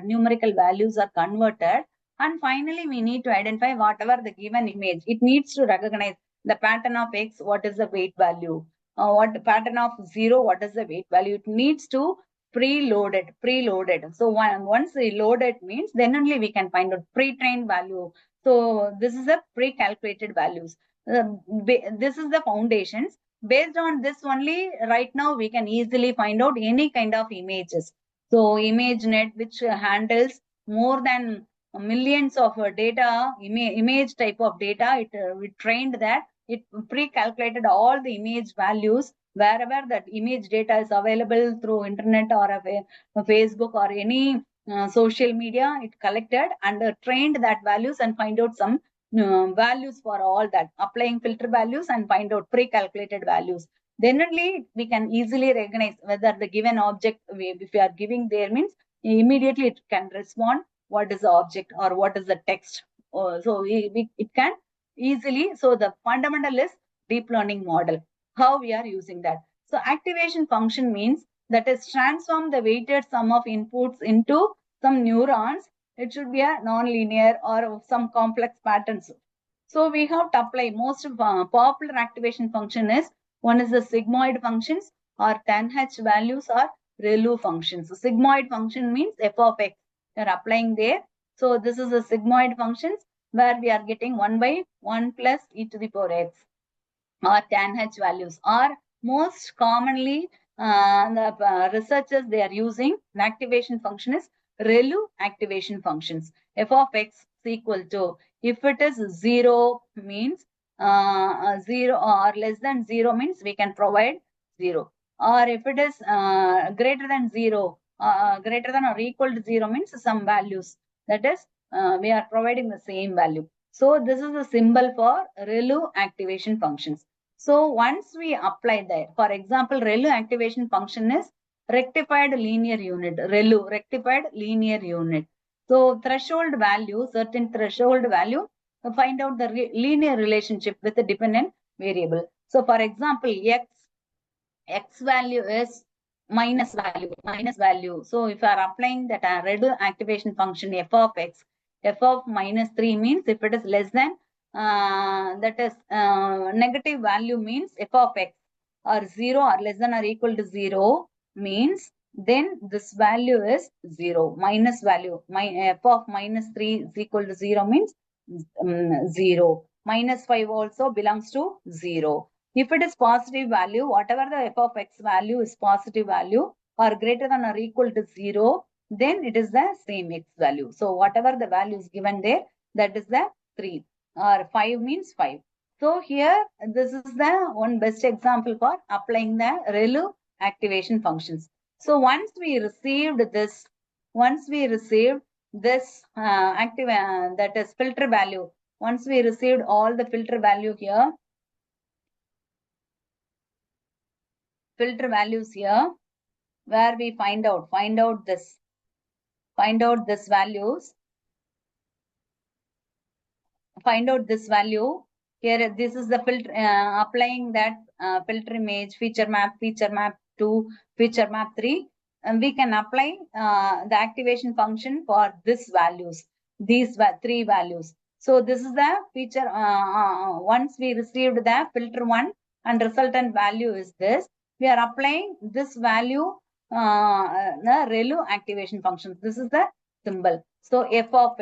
numerical values are converted. And finally, we need to identify whatever the given image. It needs to recognize the pattern of X, what is the weight value? What pattern of 0, what is the weight value? It needs to preloaded. So once we load it means then only we can find out pre-trained value. So this is the pre-calculated values. This is the foundations. Based on this only, right now we can easily find out any kind of images. So ImageNet, which handles more than millions of data, image type of data, it trained that, it pre-calculated all the image values wherever that image data is available through internet or a Facebook or any social media. It collected and trained that values and find out some values for all that, applying filter values and find out pre-calculated values. Then only we can easily recognize whether the given object, if we are giving there means immediately it can respond what is the object or what is the text. So it can easily. So the fundamental is deep learning model, how we are using that. So activation function means that is transform the weighted sum of inputs into some neurons. It should be a non-linear or some complex patterns. So we have to apply most popular activation function is, one is the sigmoid functions or tanh values or ReLU functions. So sigmoid function means f of x. We are applying there. So this is the sigmoid functions where we are getting 1 by 1 plus e to the power x or tanh values, or most commonly the researchers they are using the activation function is ReLU activation functions. F of x is equal to, if it is 0 means 0 or less than 0 means we can provide 0, or if it is greater than 0, greater than or equal to 0 means some values, that is we are providing the same value. So this is the symbol for ReLU activation functions. So once we apply that, for example, ReLU activation function is rectified linear unit, ReLU, rectified linear unit. So threshold value, certain threshold value, find out the linear relationship with the dependent variable. So for example, x value is minus value. So if you are applying that ReLU activation function f of x, f of minus 3 means if it is less than that is negative value means f of x, or 0 or less than or equal to 0 means then this value is 0. Minus value, f of minus 3 is equal to 0 means 0. Minus 5 also belongs to 0. If it is positive value, whatever the f of x value is positive value or greater than or equal to 0, then it is the same x value. So whatever the value is given there, that is the 3, or 5 means 5. So here, this is the one best example for applying the ReLU activation functions. So once we received this active that is filter value, once we received all the filter value here, filter values here, where we find out this values, find out this value here. This is the filter, applying that filter image, feature map 2, feature map 3, and we can apply the activation function for this values, these 3 values. So this is the feature. Once we received the filter 1 and resultant value is this, we are applying this value, the ReLU activation function. This is the symbol. So f of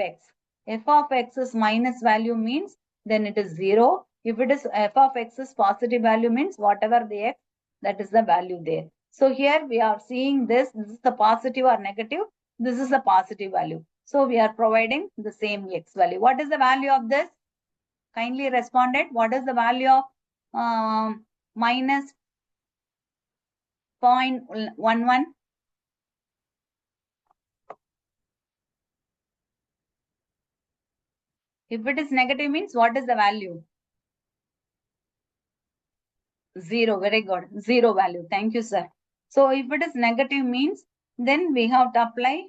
x is minus value means then it is 0. If it is f of x is positive value means whatever the x, that is the value there. So here we are seeing this is the positive or negative, this is the positive value. So we are providing the same x value. What is the value of this? Kindly respond it. What is the value of minus 0.11? If it is negative means what is the value? 0. Very good. 0 value. Thank you, sir. So if it is negative means then we have to apply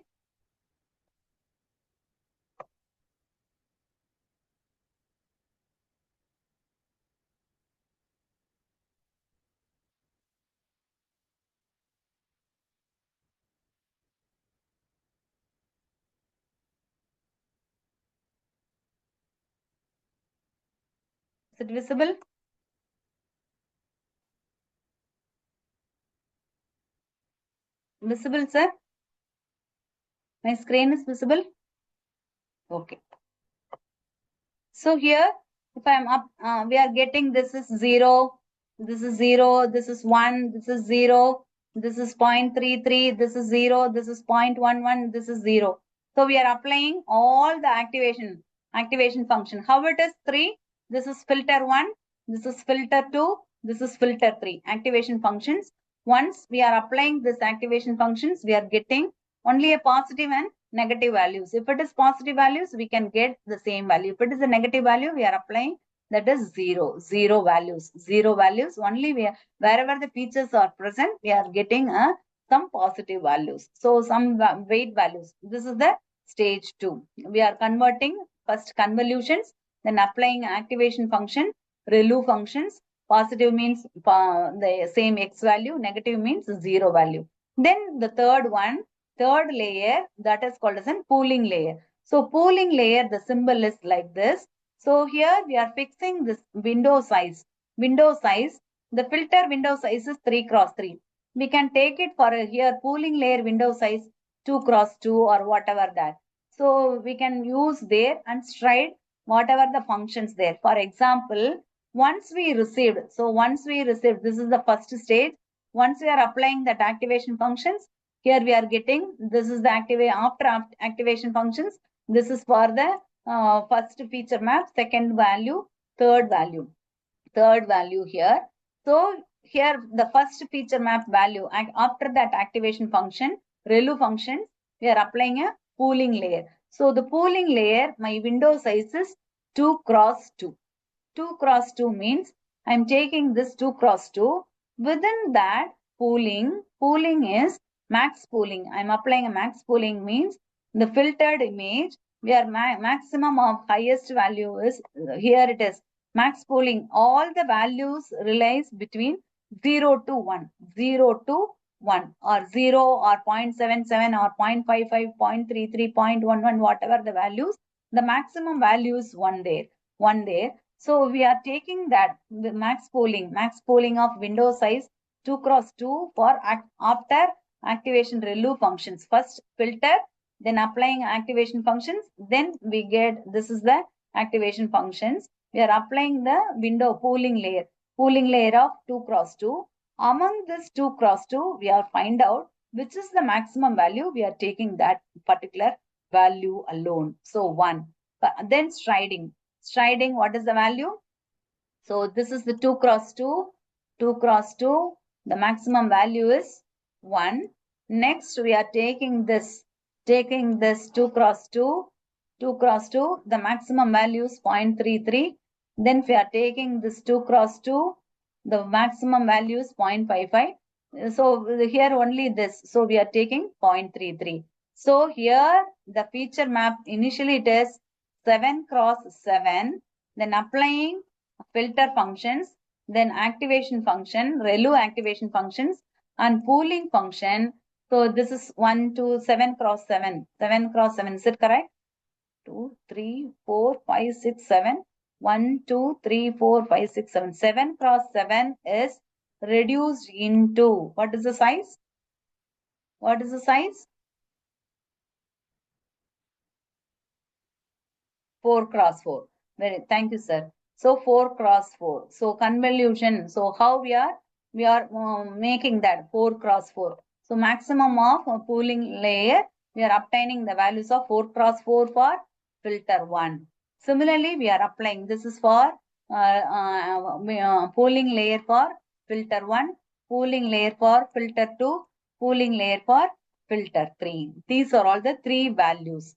is it visible? Visible, sir? My screen is visible? Okay. So here, if I'm up, we are getting this is 0, this is 0, this is 1, this is 0, this is 0.33, this is 0, this is 0.11, this is 0. So we are applying all the activation function. How it is 3? This is filter 1, this is filter 2, this is filter 3. Activation functions. Once we are applying this activation functions, we are getting only a positive and negative values. If it is positive values, we can get the same value. If it is a negative value, we are applying that is 0. 0 values. 0 values only wherever the features are present, we are getting some positive values. So some weight values. This is the stage 2. We are converting first convolutions, then applying activation function, ReLU functions. Positive means the same x value, negative means 0 value. Then the third layer, that is called as a pooling layer. So pooling layer, the symbol is like this. So here we are fixing this window size. The filter window size is 3 cross 3. We can take it for here pooling layer window size 2 cross 2 or whatever that. So we can use there and stride whatever the functions there. For example, once we received, this is the first stage. Once we are applying that activation functions, here we are getting, this is the after activation functions. This is for the first feature map, second value, third value here. So here the first feature map value, after that activation function, ReLU function, we are applying a pooling layer. So the pooling layer, my window size is 2 cross 2. 2 cross 2 means I'm taking this 2 cross 2. Within that pooling is max pooling. I'm applying a max pooling means the filtered image where maximum of highest value is, here it is, max pooling. All the values relies between 0 to 1, 0 to 1 or 0 or 0.77 or 0.55, 0.33, 0.11, whatever the values, the maximum value is 1 there. So we are taking that the max pooling of window size 2 cross 2 for after activation ReLU functions. First filter, then applying activation functions, then we get, this is the activation functions. We are applying the window pooling layer of 2 cross 2. Among this 2 cross 2, we are find out which is the maximum value. We are taking that particular value alone. So 1. Then striding, what is the value? So this is the 2 cross 2, the maximum value is 1. Next we are taking this 2 cross 2, the maximum value is 0.33. Then we are taking this 2 cross 2, the maximum value is 0.55. So here only this, so we are taking 0.33. So here the feature map, initially it is 7 cross 7, then applying filter functions, then activation function, ReLU activation functions, and pooling function. So this is 1 to 7 cross 7. 7 cross 7, is it correct? 2, 3, 4, 5, 6, 7. 1, 2, 3, 4, 5, 6, 7. 7 cross 7 is reduced into, what is the size? 4 cross 4. Thank you, sir. So 4 cross 4. So convolution. So how we are making that 4 cross 4. So maximum of pooling layer, we are obtaining the values of 4 cross 4 for filter 1. Similarly, we are applying, this is for pooling layer for filter 1, pooling layer for filter 2, pooling layer for filter 3. These are all the three values.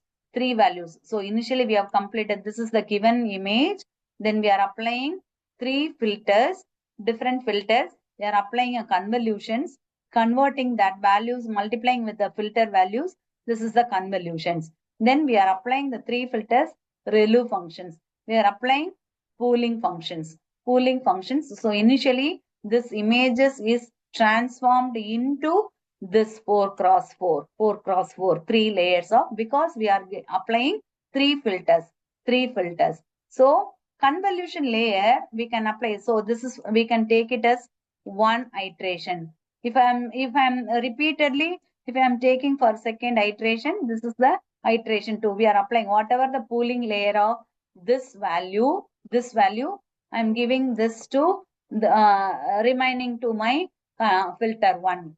So initially we have completed, this is the given image. Then we are applying three filters, different filters. We are applying a convolutions, converting that values, multiplying with the filter values. This is the convolutions. Then we are applying the three filters, ReLU functions. We are applying pooling functions. So initially this images is transformed into this 4 cross 4, 4 cross 4, 3 layers of, because we are applying three filters. So convolution layer we can apply. So this is, we can take it as one iteration. If I'm repeatedly, if I'm taking for second iteration, this is the iteration 2. We are applying whatever the pooling layer of this value, I'm giving this to the remaining to my filter 1,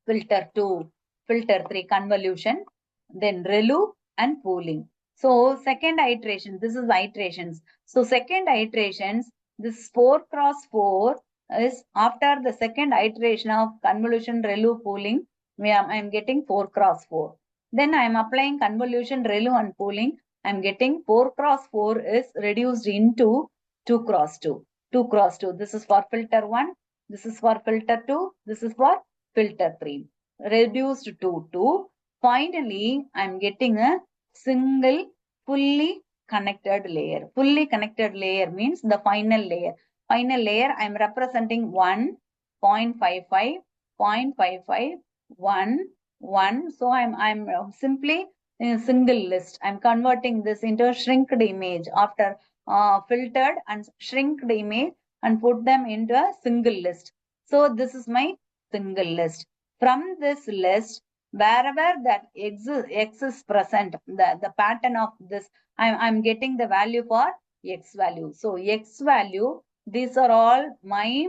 filter 2, filter 3, convolution, then ReLU and pooling. So second iteration, this is iterations. So second iterations, this 4 cross 4 is after the second iteration of convolution, ReLU, pooling, I'm getting 4 cross 4. Then I'm applying convolution, ReLU and pooling. I'm getting 4 cross 4 is reduced into 2 cross 2. 2 cross 2. This is for filter 1. This is for filter 2. This is for filter 3. Reduced to 2. Finally, I'm getting a single fully connected layer. Fully connected layer means the final layer. Final layer, I'm representing 1, 0.55, 0.55, 1, 1. So I'm simply in a single list. I'm converting this into a shrinked image after filtered and shrinked image and put them into a single list. So this is my single list. From this list, wherever that X is present, the pattern of this, I'm getting the value for X value. So X value, these are all my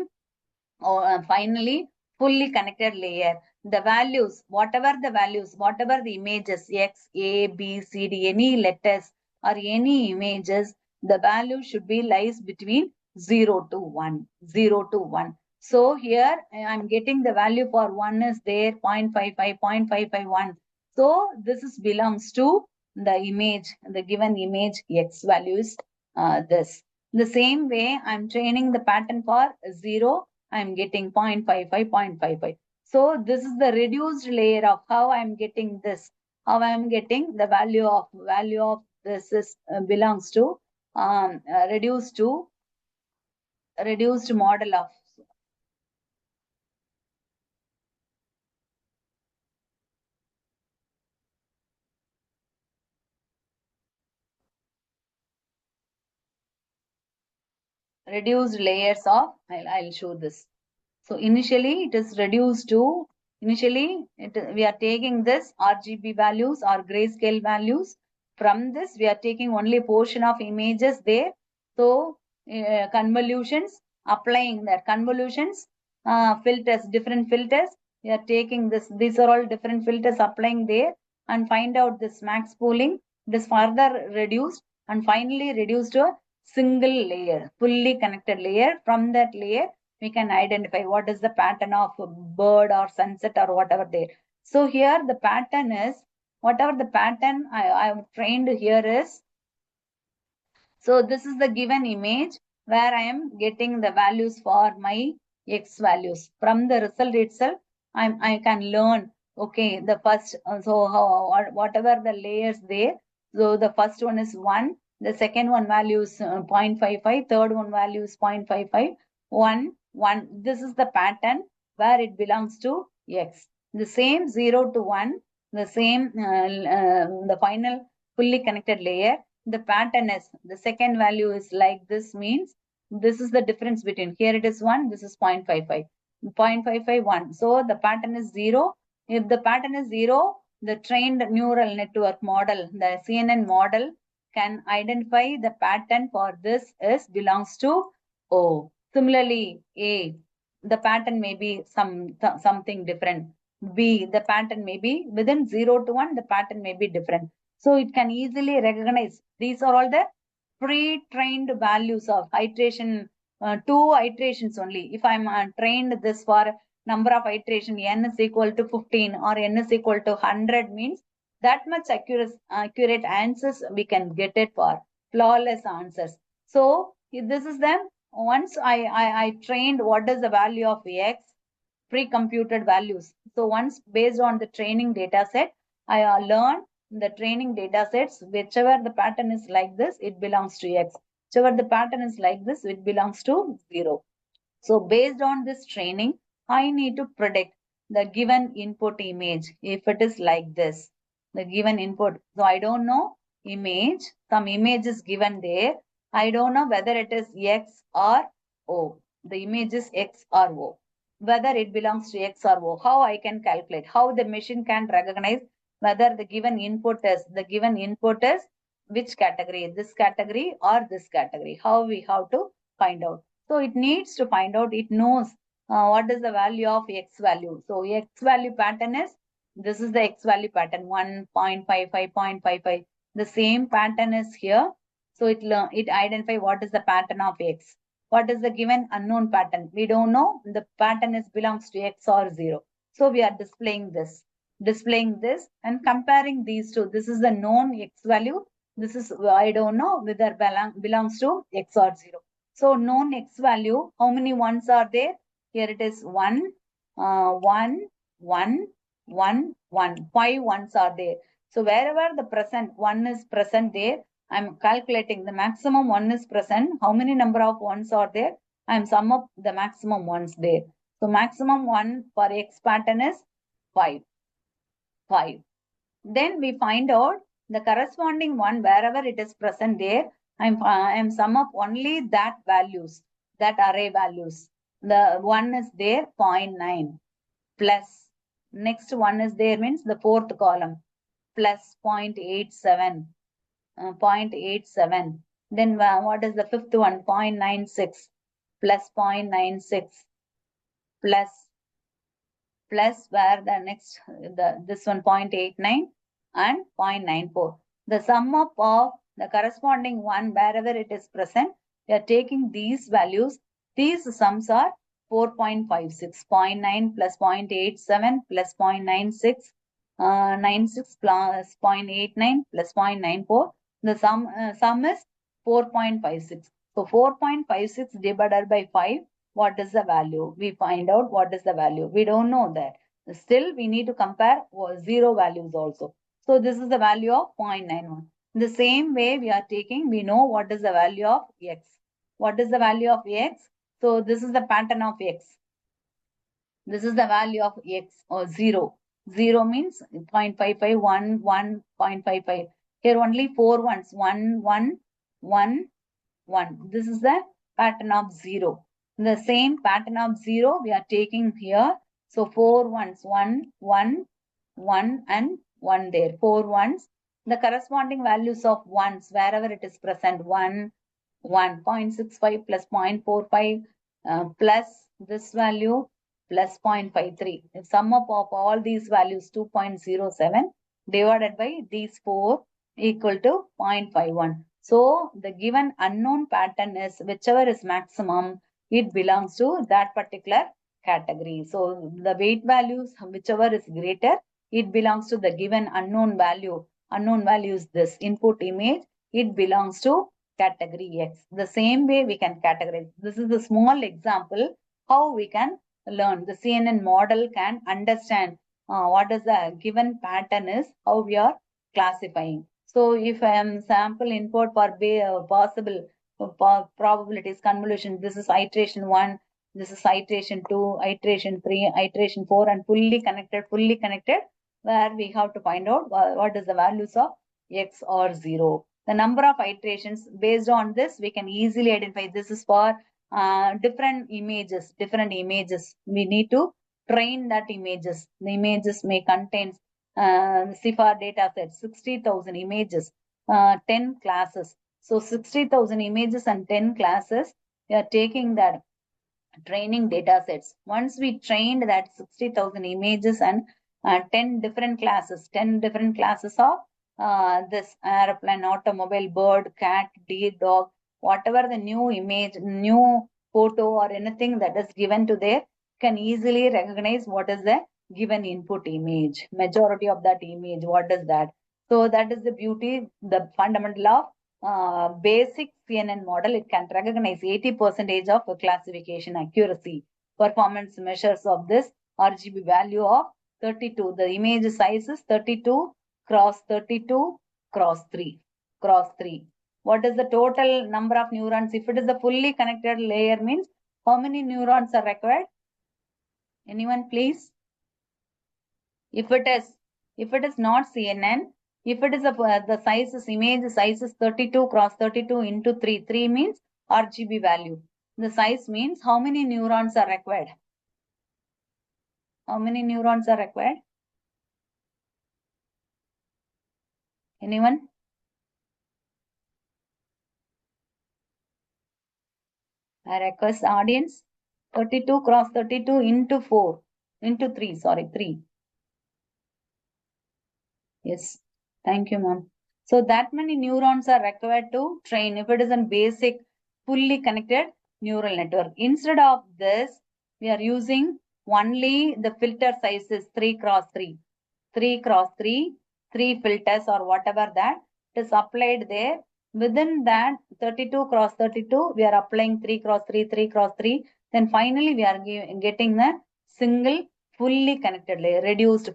finally fully connected layer. The values, whatever the images, X, A, B, C, D, any letters or any images, the value should be lies between 0 to 1. 0 to 1. So here I'm getting the value for 1 is there, 0.55, 0.551. So this is belongs to the image, the given image X value is this. The same way I'm training the pattern for 0, I'm getting 0.55, 0.55. So this is the reduced layer of how I'm getting this. How I'm getting the value of this is belongs to reduced model of reduced layers of, I'll show this. So initially it is reduced to, we are taking this RGB values or grayscale values. From this we are taking only a portion of images there. So convolutions, applying that convolutions, filters, different filters. We are taking this, these are all different filters, applying there and find out this max pooling. This further reduced and finally reduced to a single layer, fully connected layer. From that layer we can identify what is the pattern of bird or sunset or whatever there. So here the pattern is, whatever the pattern I've trained here is, so this is the given image where I am getting the values for my X values. From the result itself, I can learn, okay, the first, so whatever the layers there, so the first one is 1, the second one value is 0.55, third one value is 0.55, 1, 1. This is the pattern where it belongs to X. The same 0 to 1, the same, the final fully connected layer, the pattern is, the second value is like this, means this is the difference between, here it is 1, this is 0.55, 0.55, 1. So the pattern is 0. If the pattern is 0, the trained neural network model, the CNN model, can identify the pattern for this is belongs to O. Similarly, A, the pattern may be something different. B, the pattern may be within 0 to 1, the pattern may be different. So it can easily recognize. These are all the pre-trained values of iteration, 2 iterations only. If I'm trained this for number of iteration n is equal to 15 or n is equal to 100 means that much accurate answers we can get it for flawless answers. So this is the once I trained what is the value of x, pre-computed values. So once based on the training data set, I learned the training data sets, whichever the pattern is like this, it belongs to x. Whichever the pattern is like this, it belongs to 0. So based on this training, I need to predict the given input image if it is like this. The given input. So I don't know image. Some image is given there. I don't know whether it is X or O. The image is X or O. Whether it belongs to X or O. How I can calculate. How the machine can recognize whether the given input is which category. This category or this category. How we have to find out. So it needs to find out, it knows what is the value of x value. So x value pattern is, this is the x value pattern 1.55, 0.55. The same pattern is here. So it identify what is the pattern of x. What is the given unknown pattern? We don't know. The pattern is belongs to x or 0. So we are displaying this and comparing these two. This is the known x value. This is, I don't know whether belongs to x or 0. So known x value, how many ones are there? Here it is 1, 1, 1, 1, 1. 5 ones are there. So wherever the present 1 is present there, I'm calculating the maximum 1 is present. How many number of ones are there? I'm sum up the maximum ones there. So maximum 1 for x pattern is 5. 5. Then we find out the corresponding one wherever it is present there. I'm sum up only that values, that array values. The one is there 0.9 plus next one is there means the fourth column plus 0.87, 0.87. Then what is the fifth one? 0.96 plus 0.96 plus where the next this one 0.89 and 0.94. The sum up of the corresponding one wherever it is present, we are taking these values. These sums are 4.56, 0.9 plus 0.87 plus 0.96, 96 plus 0.89 plus 0.94. The sum is 4.56. So 4.56 divided by 5. What is the value? We find out what is the value. We don't know that. Still, we need to compare 0 values also. So this is the value of 0.91. The same way we are taking, we know what is the value of x. What is the value of x? So this is the pattern of x. This is the value of x or 0. 0 means 0.55, 1, 1, 0.55. Here only 4 ones. 1, 1, 1, 1. This is the pattern of 0. The same pattern of 0 we are taking here. So 4 ones, 1, 1, 1 and 1 there. 4 ones. The corresponding values of ones wherever it is present. 1, 1, 0.65 plus 0.45 plus this value plus 0.53. If sum up of all these values 2.07 divided by these 4 equal to 0.51. So the given unknown pattern is whichever is maximum, it belongs to that particular category. So the weight values, whichever is greater, it belongs to the given unknown value. Unknown value is this input image. It belongs to category X. The same way we can categorize. This is a small example how we can learn. The CNN model can understand what is the given pattern is, how we are classifying. So if I am sample input for possible probabilities convolution, this is iteration 1, this is iteration 2, iteration 3, iteration 4 and fully connected, where we have to find out what is the values of X or 0. The number of iterations based on this, we can easily identify this is for different images. We need to train that images. The images may contain CIFAR data set, 60,000 images. 10 classes. So 60,000 images and 10 classes, we are taking that training data sets. Once we trained that 60,000 images and 10 different classes of this airplane, automobile, bird, cat, deer, dog, whatever the new image, new photo or anything that is given to there, can easily recognize what is the given input image, majority of that image, what is that. So that is the beauty, the fundamental of basic CNN model. It can recognize 80% of classification accuracy. Performance measures of this RGB value of 32. The image size is 32 cross 32 cross 3. Cross 3. What is the total number of neurons? If it is a fully connected layer, means how many neurons are required? Anyone, please? If it is not CNN, if it is the size is image size is 32 cross 32 into 3. 3 means RGB value. The size means how many neurons are required? How many neurons are required? Anyone? I request audience. 32 cross 32 into 4 into 3. Sorry, 3. Yes. Thank you, ma'am. So that many neurons are required to train if it is a basic fully connected neural network. Instead of this, we are using only the filter sizes 3 cross 3. 3 cross 3, 3 filters or whatever that is applied there. Within that 32 cross 32, we are applying 3 cross 3, 3 cross 3. Then finally, we are getting the single fully connected layer,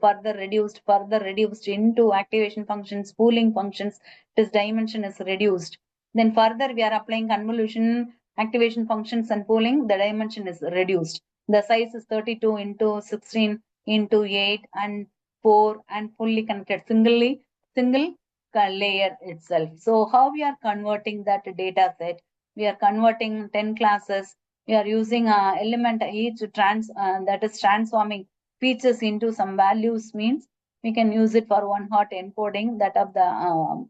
further reduced into activation functions, pooling functions. This dimension is reduced. Then further, we are applying convolution, activation functions and pooling. The dimension is reduced. The size is 32 into 16 into 8 and 4 and fully connected single layer itself. So how we are converting that data set? We are converting 10 classes. We are using element each that is transforming features into some values, means we can use it for one hot encoding that of the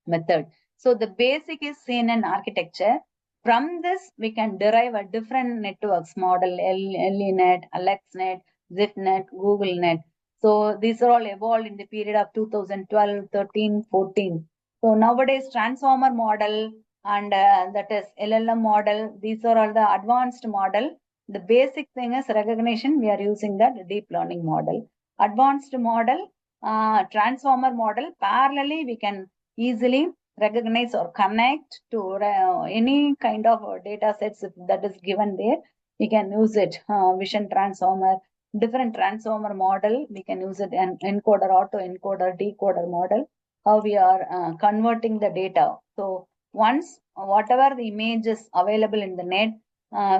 method. So the basic is CNN architecture. From this, we can derive a different networks model, LENet, AlexNet, ZipNet, GoogleNet. So these are all evolved in the period of 2012, 13, 14. So nowadays, transformer model and that is LLM model, these are all the advanced model. The basic thing is recognition. We are using that deep learning model. Advanced model, transformer model, parallelly we can easily recognize or connect to any kind of data sets that is given there. We can use it, vision transformer, different transformer model. We can use it, an encoder, auto encoder, decoder model, how we are converting the data. So once whatever the image is available in the net,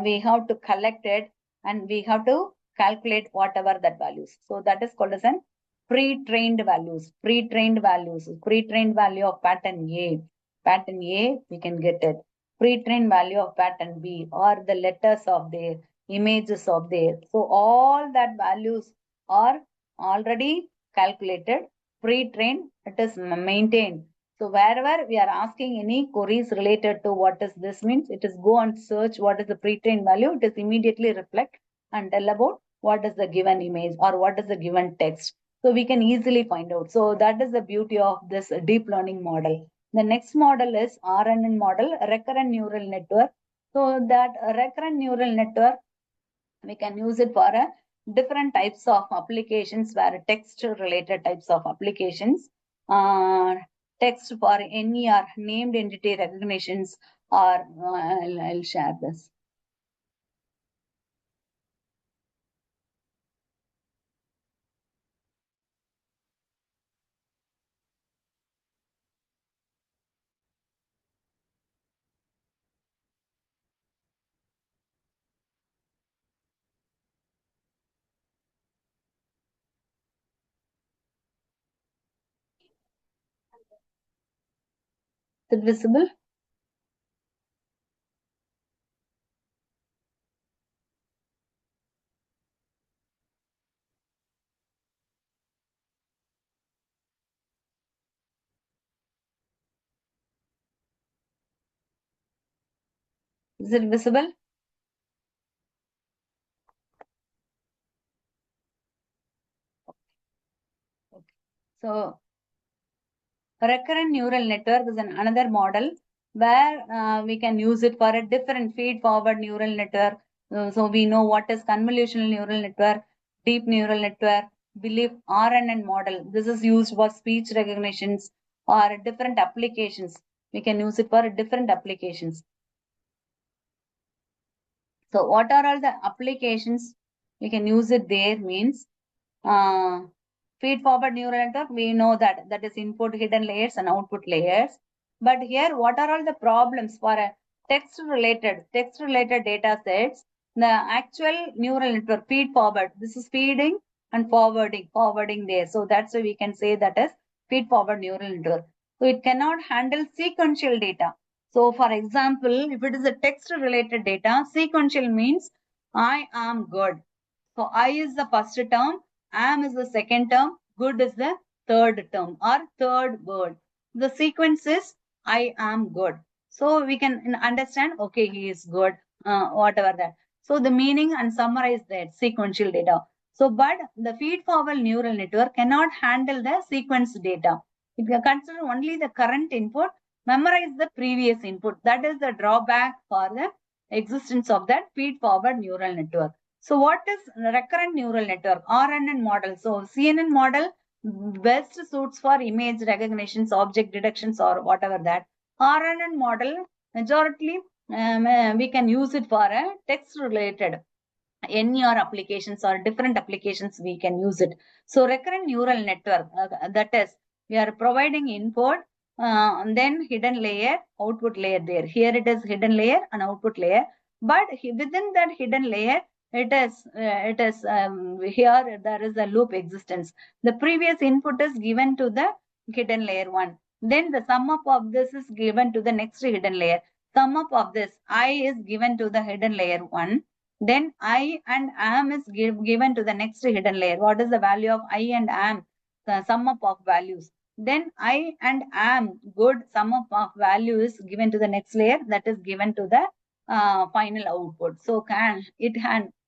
we have to collect it and we have to calculate whatever that values. So that is called as an pre-trained values, pre-trained value of pattern A. Pattern A, we can get it. Pre-trained value of pattern B or the letters of their, images of their. So all that values are already calculated, pre-trained, it is maintained. So wherever we are asking any queries related to what is this means, it is go and search what is the pre-trained value, it is immediately reflect and tell about what is the given image or what is the given text. So we can easily find out. So that is the beauty of this deep learning model. The next model is RNN model, recurrent neural network. So that recurrent neural network, we can use it for a different types of applications, where text related types of applications, text for NER, named entity recognitions, or I'll share this. Is it visible? Is it visible? Okay. So recurrent neural network is another model where we can use it for a different feed-forward neural network. So we know what is convolutional neural network, deep neural network, belief RNN model. This is used for speech recognitions or different applications. We can use it for different applications. So what are all the applications we can use it there means feed forward neural network, we know that is input hidden layers and output layers. But here, what are all the problems for a text related data sets? The actual neural network feed forward, this is feeding and forwarding there. So that's why we can say that is feed forward neural network. So it cannot handle sequential data. So for example, if it is a text related data, sequential means I am good. So I is the first term, am is the second term, good is the third term or third word. The sequence is I am good. So we can understand, okay, he is good, whatever that. So the meaning and summarize that sequential data. So, but the feed forward neural network cannot handle the sequence data. It can consider only the current input, memorize the previous input. That is the drawback for the existence of that feed forward neural network. So what is recurrent neural network, RNN model? So CNN model best suits for image recognitions, object detections or whatever that. RNN model majority we can use it for a text related NER applications or different applications we can use it. So recurrent neural network, that is, we are providing input, and then hidden layer, output layer there. Here it is hidden layer and output layer. But within that hidden layer, it is here there is a loop existence. The previous input is given to the hidden layer 1. Then the sum up of this is given to the next hidden layer. Sum up of this I is given to the hidden layer 1. Then I and am is given to the next hidden layer. What is the value of I and am? The sum up of values. Then I and am good sum up of value is given to the next layer, that is given to the final output. So can it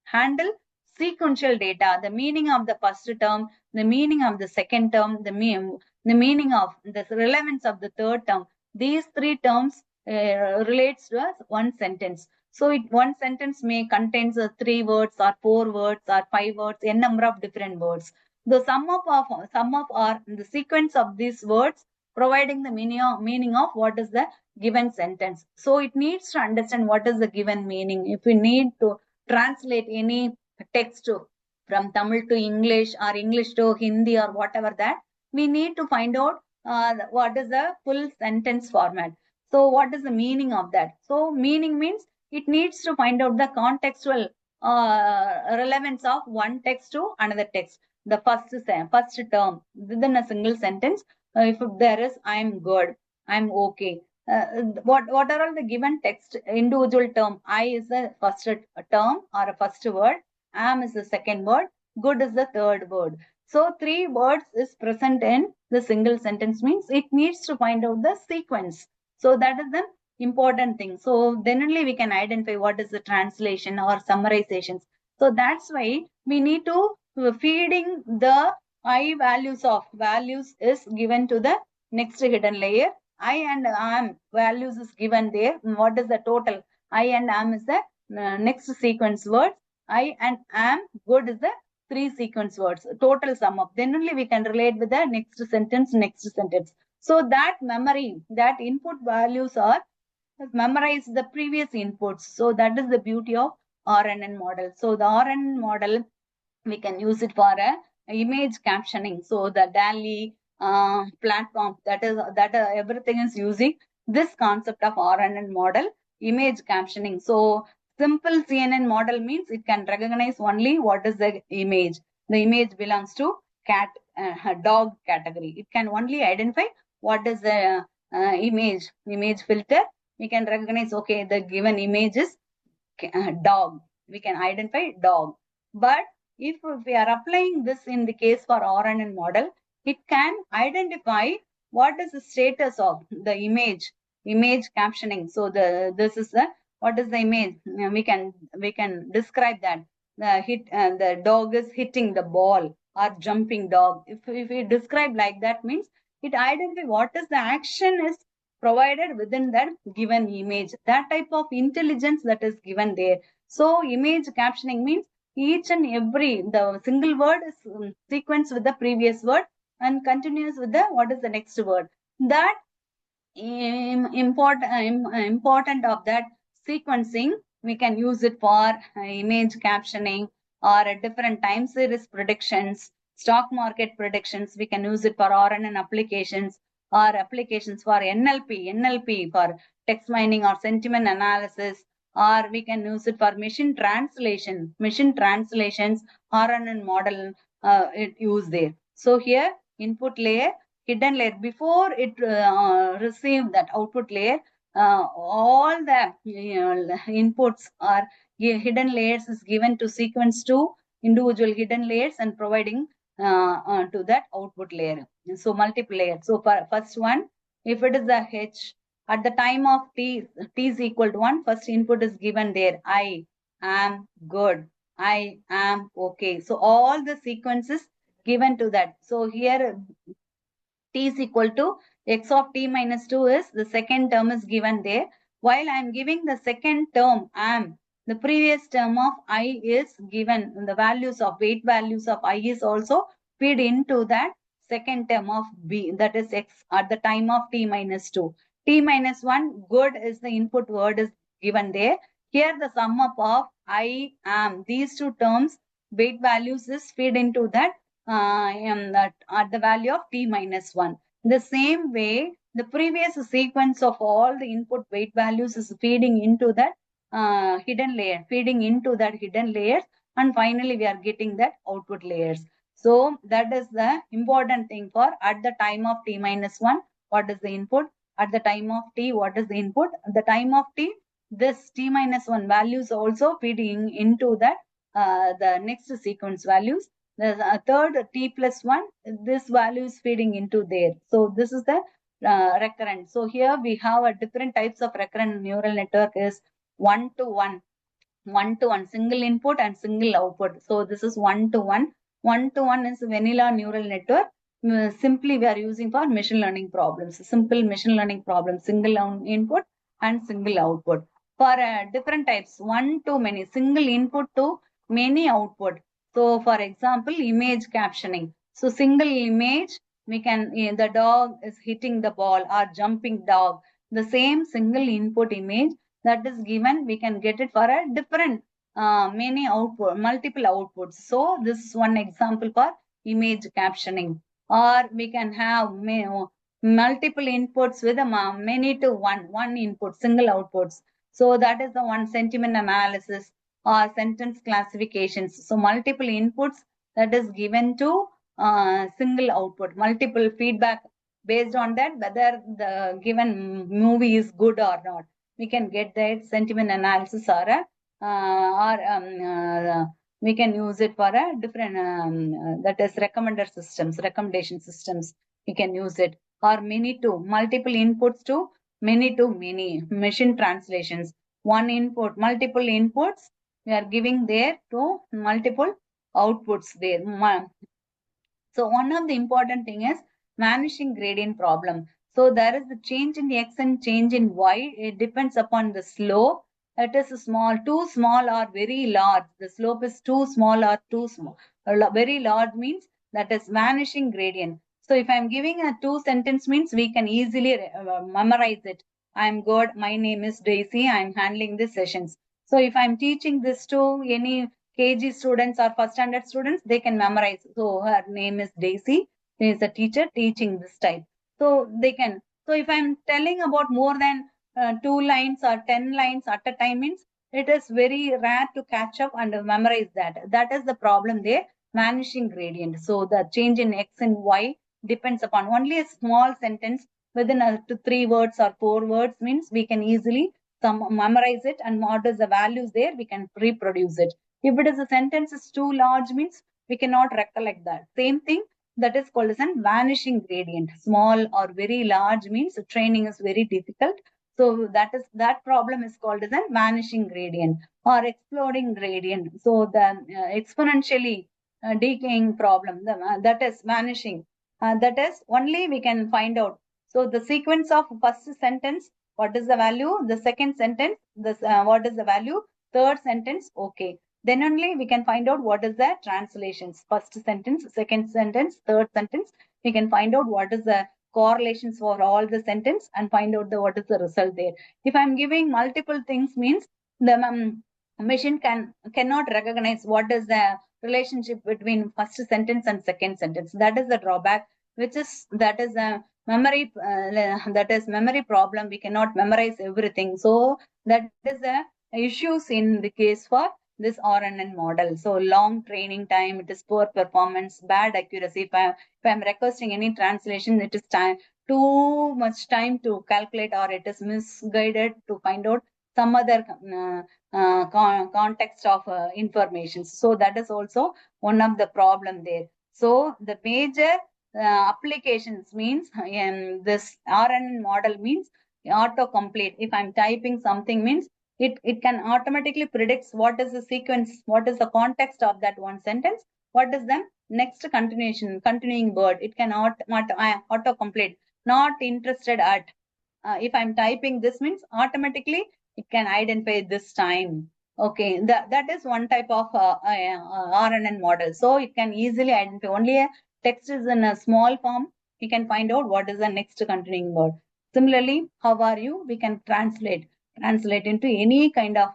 handle sequential data, the meaning of the first term, the meaning of the second term, the meaning of the relevance of the third term. These three terms relates to one sentence. So one sentence may contains 3 words or 4 words or 5 words, n number of different words. The sum of or the sequence of these words providing the meaning of what is the given sentence. So it needs to understand what is the given meaning. If we need to translate any text from Tamil to English or English to Hindi or whatever that, we need to find out what is the full sentence format. So what is the meaning of that? So meaning means it needs to find out the contextual relevance of one text to another text. The first term within a single sentence, if there is I'm good, I'm okay. What are all the given text individual term? I is the first term or a first word, am is the second word, good is the third word. So 3 words is present in the single sentence means it needs to find out the sequence. So that is the important thing. So then only we can identify what is the translation or summarizations. So that's why we need to feeding the I values of values is given to the next hidden layer. I and am values is given there. What is the total? I and am is the next sequence words. I and am good is the 3 sequence words. Total sum up. Then only we can relate with the next sentence. So that memory, that input values are memorize the previous inputs. So that is the beauty of RNN model. So the RNN model, we can use it for a image captioning. So the DALL-E platform, that everything is using this concept of RNN model, image captioning. So simple CNN model means it can recognize only what is the image. The image belongs to cat, dog category. It can only identify what is the image filter. We can recognize, okay, the given image is dog. We can identify dog. But if we are applying this in the case for RNN model, it can identify what is the status of the image captioning. So this is the what is the image? We can describe that the dog is hitting the ball or jumping dog. If we describe like that, means it identify what is the action is provided within that given image. That type of intelligence that is given there. So image captioning means each and every the single word is sequenced with the previous word and continues with the what is the next word. That important of that sequencing, we can use it for image captioning or different time series predictions, stock market predictions. We can use it for RNN applications or applications for NLP for text mining or sentiment analysis, or we can use it for machine translations, RNN model it used there. So here input layer, hidden layer, before it receive that output layer, all the inputs are hidden layers is given to sequence to individual hidden layers and providing to that output layer. So multiple layers. So for first one, if it is a H, at the time of t is equal to 1, first input is given there. I am good. I am okay. So all the sequences given to that. So here t is equal to x of t minus 2 is the second term is given there. While I am giving the second term am, the previous term of I is given, the values of weight values of I is also feed into that second term of b, that is x at the time of t minus 2. T minus 1, good is the input word is given there. Here the sum up of I am, these two terms weight values is feed into that that at the value of t minus 1. The same way, the previous sequence of all the input weight values is feeding into that hidden layer, and finally we are getting that output layers. So that is the important thing for at the time of t minus 1, what is the input? At the time of t, what is the input? At the time of t, this t minus 1 values also feeding into that the next sequence values. The third t plus 1, this value is feeding into there. So this is the recurrent. So here we have a different types of recurrent neural network is 1-to-1, single input and single output. So this is 1-to-1. 1-to-1 is vanilla neural network. Simply we are using for machine learning problems, simple machine learning problems, single input and single output. For different types, 1-to-many, single input to many output. So for example, image captioning. So single image, we can, the dog is hitting the ball or jumping dog. The same single input image that is given, we can get it for a different many output, multiple outputs. So this is one example for image captioning. Or we can have multiple inputs with a many to one input, single outputs. So that is the one sentiment analysis or sentence classifications. So multiple inputs that is given to single output, multiple feedback based on that whether the given movie is good or not. We can get that sentiment analysis or we can use it for a different that is recommendation systems. We can use it, or many to multiple inputs to many machine translations. One input, multiple inputs we are giving there to multiple outputs there. So one of the important thing is vanishing gradient problem. So there is the change in x and change in y. It depends upon the slope. It is small, too small or very large. The slope is too small or too small. Very large means that is vanishing gradient. So if I'm giving a 2 sentence means we can easily memorize it. I'm good. My name is Daisy. I'm handling these sessions. So if I'm teaching this to any KG students or first standard students, they can memorize. So her name is Daisy. She is a teacher teaching this type. So they can. So if I'm telling about more than 2 lines or 10 lines at a time means it is very rare to catch up and memorize that. That is the problem there, vanishing gradient. So the change in x and y depends upon only a small sentence within 3 words or 4 words means we can easily memorize it, and what is the values there, we can reproduce it. If it is a sentence is too large means we cannot recollect that. Same thing, that is called as a vanishing gradient. Small or very large means training is very difficult. So that problem is called as a vanishing gradient or exploding gradient. So the exponentially decaying problem, that is vanishing. That is only we can find out. So the sequence of first sentence, what is the value? The second sentence, this what is the value? Third sentence, okay. Then only we can find out what is the translations. First sentence, second sentence, third sentence. We can find out what is the correlations for all the sentence and find out what is the result there. If I'm giving multiple things, means the machine cannot recognize what is the relationship between first sentence and second sentence. That is the drawback, that is a memory problem. We cannot memorize everything. So that is the issues in the case for this RNN model. So long training time, it is poor performance, bad accuracy. If I'm requesting any translation, it is too much time to calculate, or it is misguided to find out some other context of information. So that is also one of the problem there. So the major applications means this RNN model means autocomplete. If I'm typing something, means it can automatically predicts what is the sequence, what is the context of that one sentence, what is the next continuing word. It can auto-complete. Not interested at. If I'm typing this, means automatically it can identify this time. Okay, that is one type of RNN model. So it can easily identify. Only a text is in a small form, we can find out what is the next continuing word. Similarly, how are you? We can translate into any kind of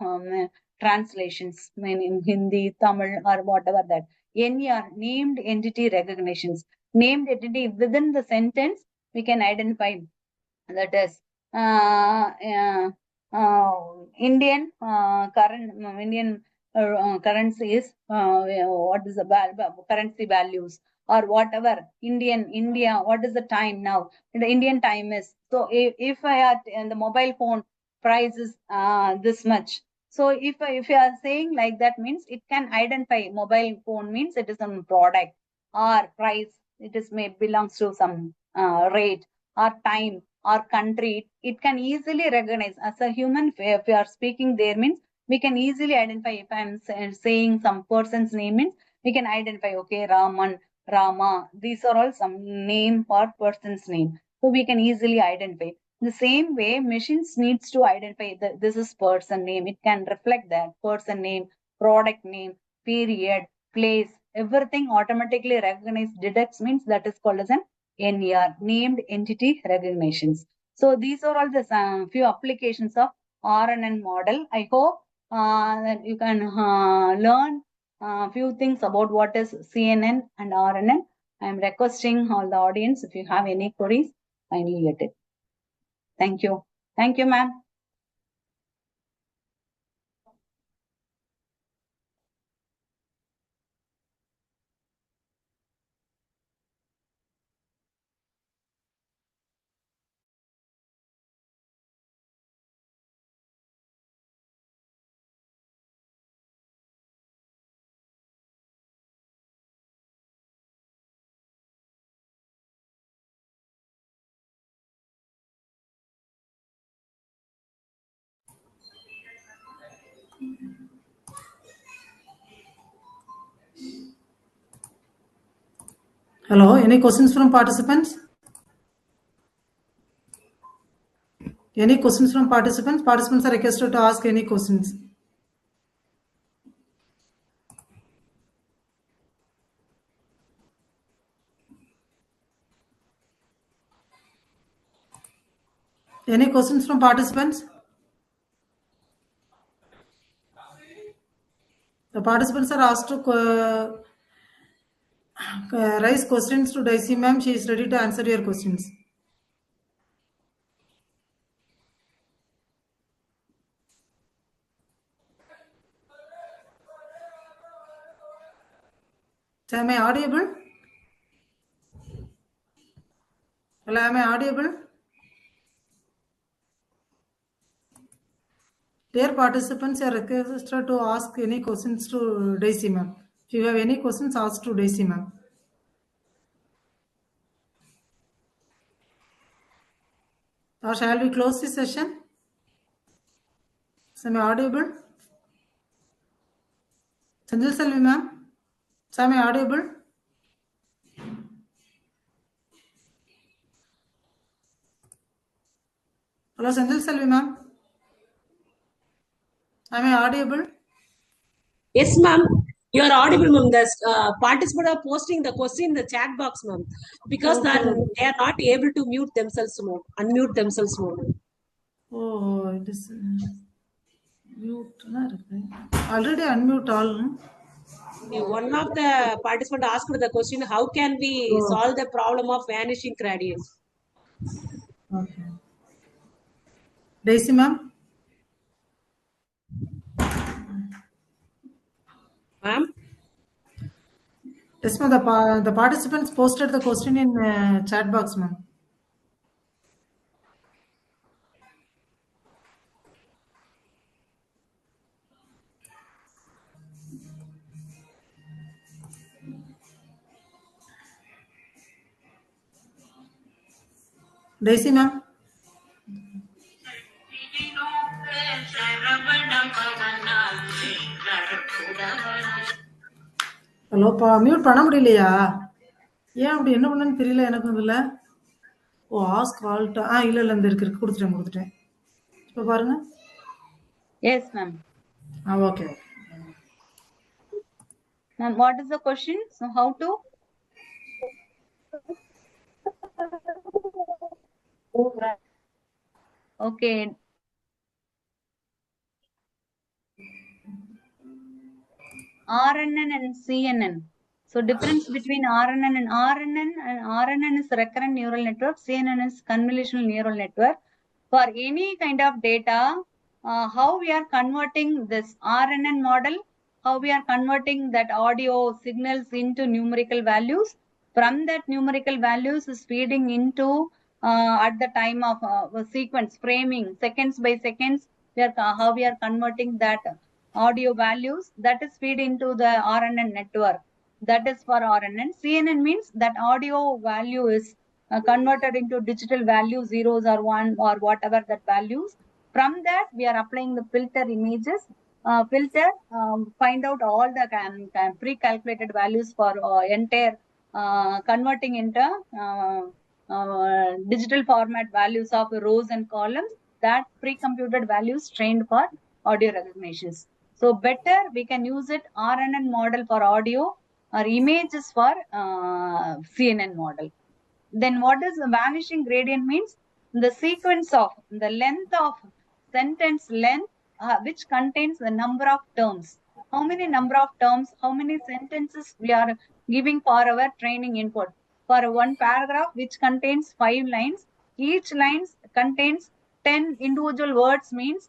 translations, in Hindi, Tamil, or whatever that. NER, named entity recognitions. Named entity within the sentence, we can identify. That is Indian Indian currency is what is the currency values, or whatever. India, what is the time now? The Indian time is. So if I had the mobile phone price is this much. So if you are saying like that, means it can identify mobile phone means it is some product or price. It is belongs to some rate or time or country. It can easily recognize as a human. If we are speaking there, means we can easily identify. If I'm saying some person's name, means we can identify, okay, Raman, Rama, these are all some name or person's name. So we can easily identify. The same way, machines needs to identify that this is person name. It can reflect that person name, product name, period, place, everything automatically recognized, detects, means that is called as an NER, named entity recognitions. So these are all the few applications of RNN model. I hope that you can learn a few things about what is CNN and RNN. I am requesting all the audience, if you have any queries, kindly let it. Thank you. Thank you, ma'am. Hello, any questions from participants? Any questions from participants? Participants are requested to ask any questions. Any questions from participants? The participants are asked to raise questions to Daisy ma'am. She is ready to answer your questions. So am I audible? Hello, am I audible? Dear participants, you are requested to ask any questions to Daisy ma'am. If you have any questions, ask to Daisy ma'am. Or shall we close this session? Am I audible? Sanjal Selvi ma'am? Am I audible? Hello, Sanjal Selvi ma'am? Am I audible? Yes, ma'am. You are audible, ma'am. The participants are posting the question in the chat box, ma'am, because Okay. they are not able to mute themselves, ma'am. Unmute themselves, ma'am. Oh, it is mute. Already unmute all. One of the participants asked the question: how can we solve the problem of vanishing gradient? Okay. Daisy ma'am? Ma'am? Yes, ma'am. The participants posted the question in chat box, ma'am. Daisy ma'am? Hello mute பண்ண முடியலையா? ஏன் அப்படி என்ன பண்ணன்னு தெரியல எனக்கு இதுல. ஓ ask alt இல்ல இந்த இருக்கு கொடுத்துட்டேன். இப்போ பாருங்க. Yes, ma'am. Okay. Ma'am, what is the question? So how to? Okay. RNN and CNN. So difference between RNN and RNN is recurrent neural network, CNN is convolutional neural network. For any kind of data, how we are converting this RNN model, how we are converting that audio signals into numerical values. From that numerical values is feeding into at the time of sequence framing, seconds by seconds, how we are converting that audio values that is feed into the RNN network. That is for RNN. CNN means that audio value is converted into digital value, zeros or one or whatever that values. From that, we are applying the filter images. Find out all the pre-calculated values for entire converting into digital format values of rows and columns. That pre-computed values trained for audio recognitions. So better we can use it RNN model for audio or images for CNN model. Then what is the vanishing gradient means? The sequence of the length of sentence length which contains the number of terms. How many number of terms, how many sentences we are giving for our training input. For one paragraph which contains 5 lines, each line contains 10 individual words means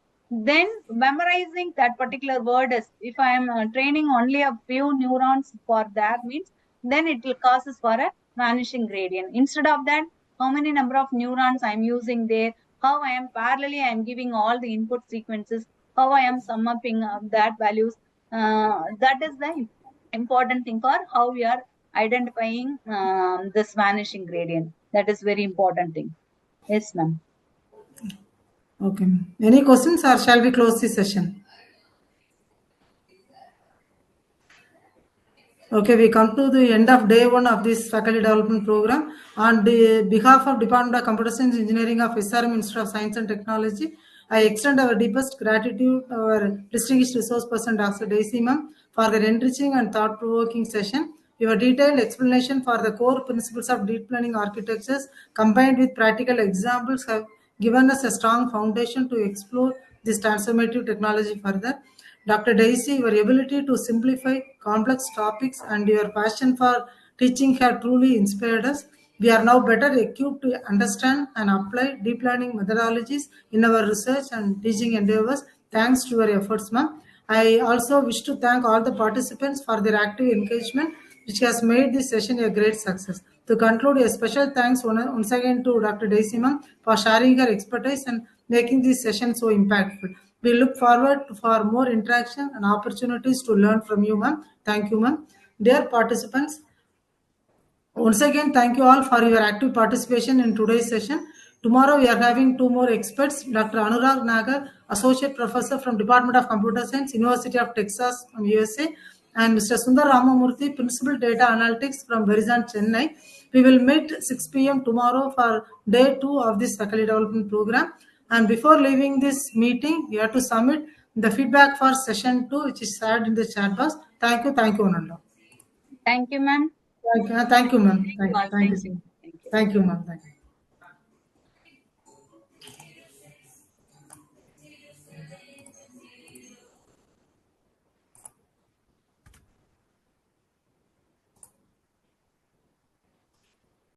then memorizing that particular word is, if I am training only a few neurons for that means, then it will causes for a vanishing gradient. Instead of that, how many number of neurons I am using there, how I am parallelly I am giving all the input sequences, how I am summing up that values. That is the important thing for how we are identifying this vanishing gradient. That is very important thing. Yes, ma'am. Okay. Any questions or shall we close this session? Okay, we come to the end of day 1 of this faculty development program. On behalf of Department of Computer Science Engineering of SRM Institute of Science and Technology, I extend our deepest gratitude to our distinguished resource person, Dr. Daisy ma'am, for their enriching and thought-provoking session. Your detailed explanation for the core principles of deep learning architectures combined with practical examples have given us a strong foundation to explore this transformative technology further. Dr. Daisy, your ability to simplify complex topics and your passion for teaching have truly inspired us. We are now better equipped to understand and apply deep learning methodologies in our research and teaching endeavors. Thanks to your efforts, ma'am. I also wish to thank all the participants for their active engagement, which has made this session a great success. To conclude, a special thanks once again to Dr. Daisy ma'am for sharing her expertise and making this session so impactful. We look forward for more interaction and opportunities to learn from you, ma'am. Thank you, ma'am. Dear participants, once again, thank you all for your active participation in today's session. Tomorrow, we are having 2 more experts, Dr. Anurag Nagar Associate Professor from Department of Computer Science, University of Texas from USA, and Mr. Sundar Ramamurthy, Principal Data Analytics from Verizon, Chennai. We will meet 6 p.m. tomorrow for day 2 of this faculty development program. And before leaving this meeting, you have to submit the feedback for session 2, which is shared in the chat box. Thank you, Ananda. Thank you, ma'am. Thank you, ma'am. Thank you. Thank you, ma'am. Thank you.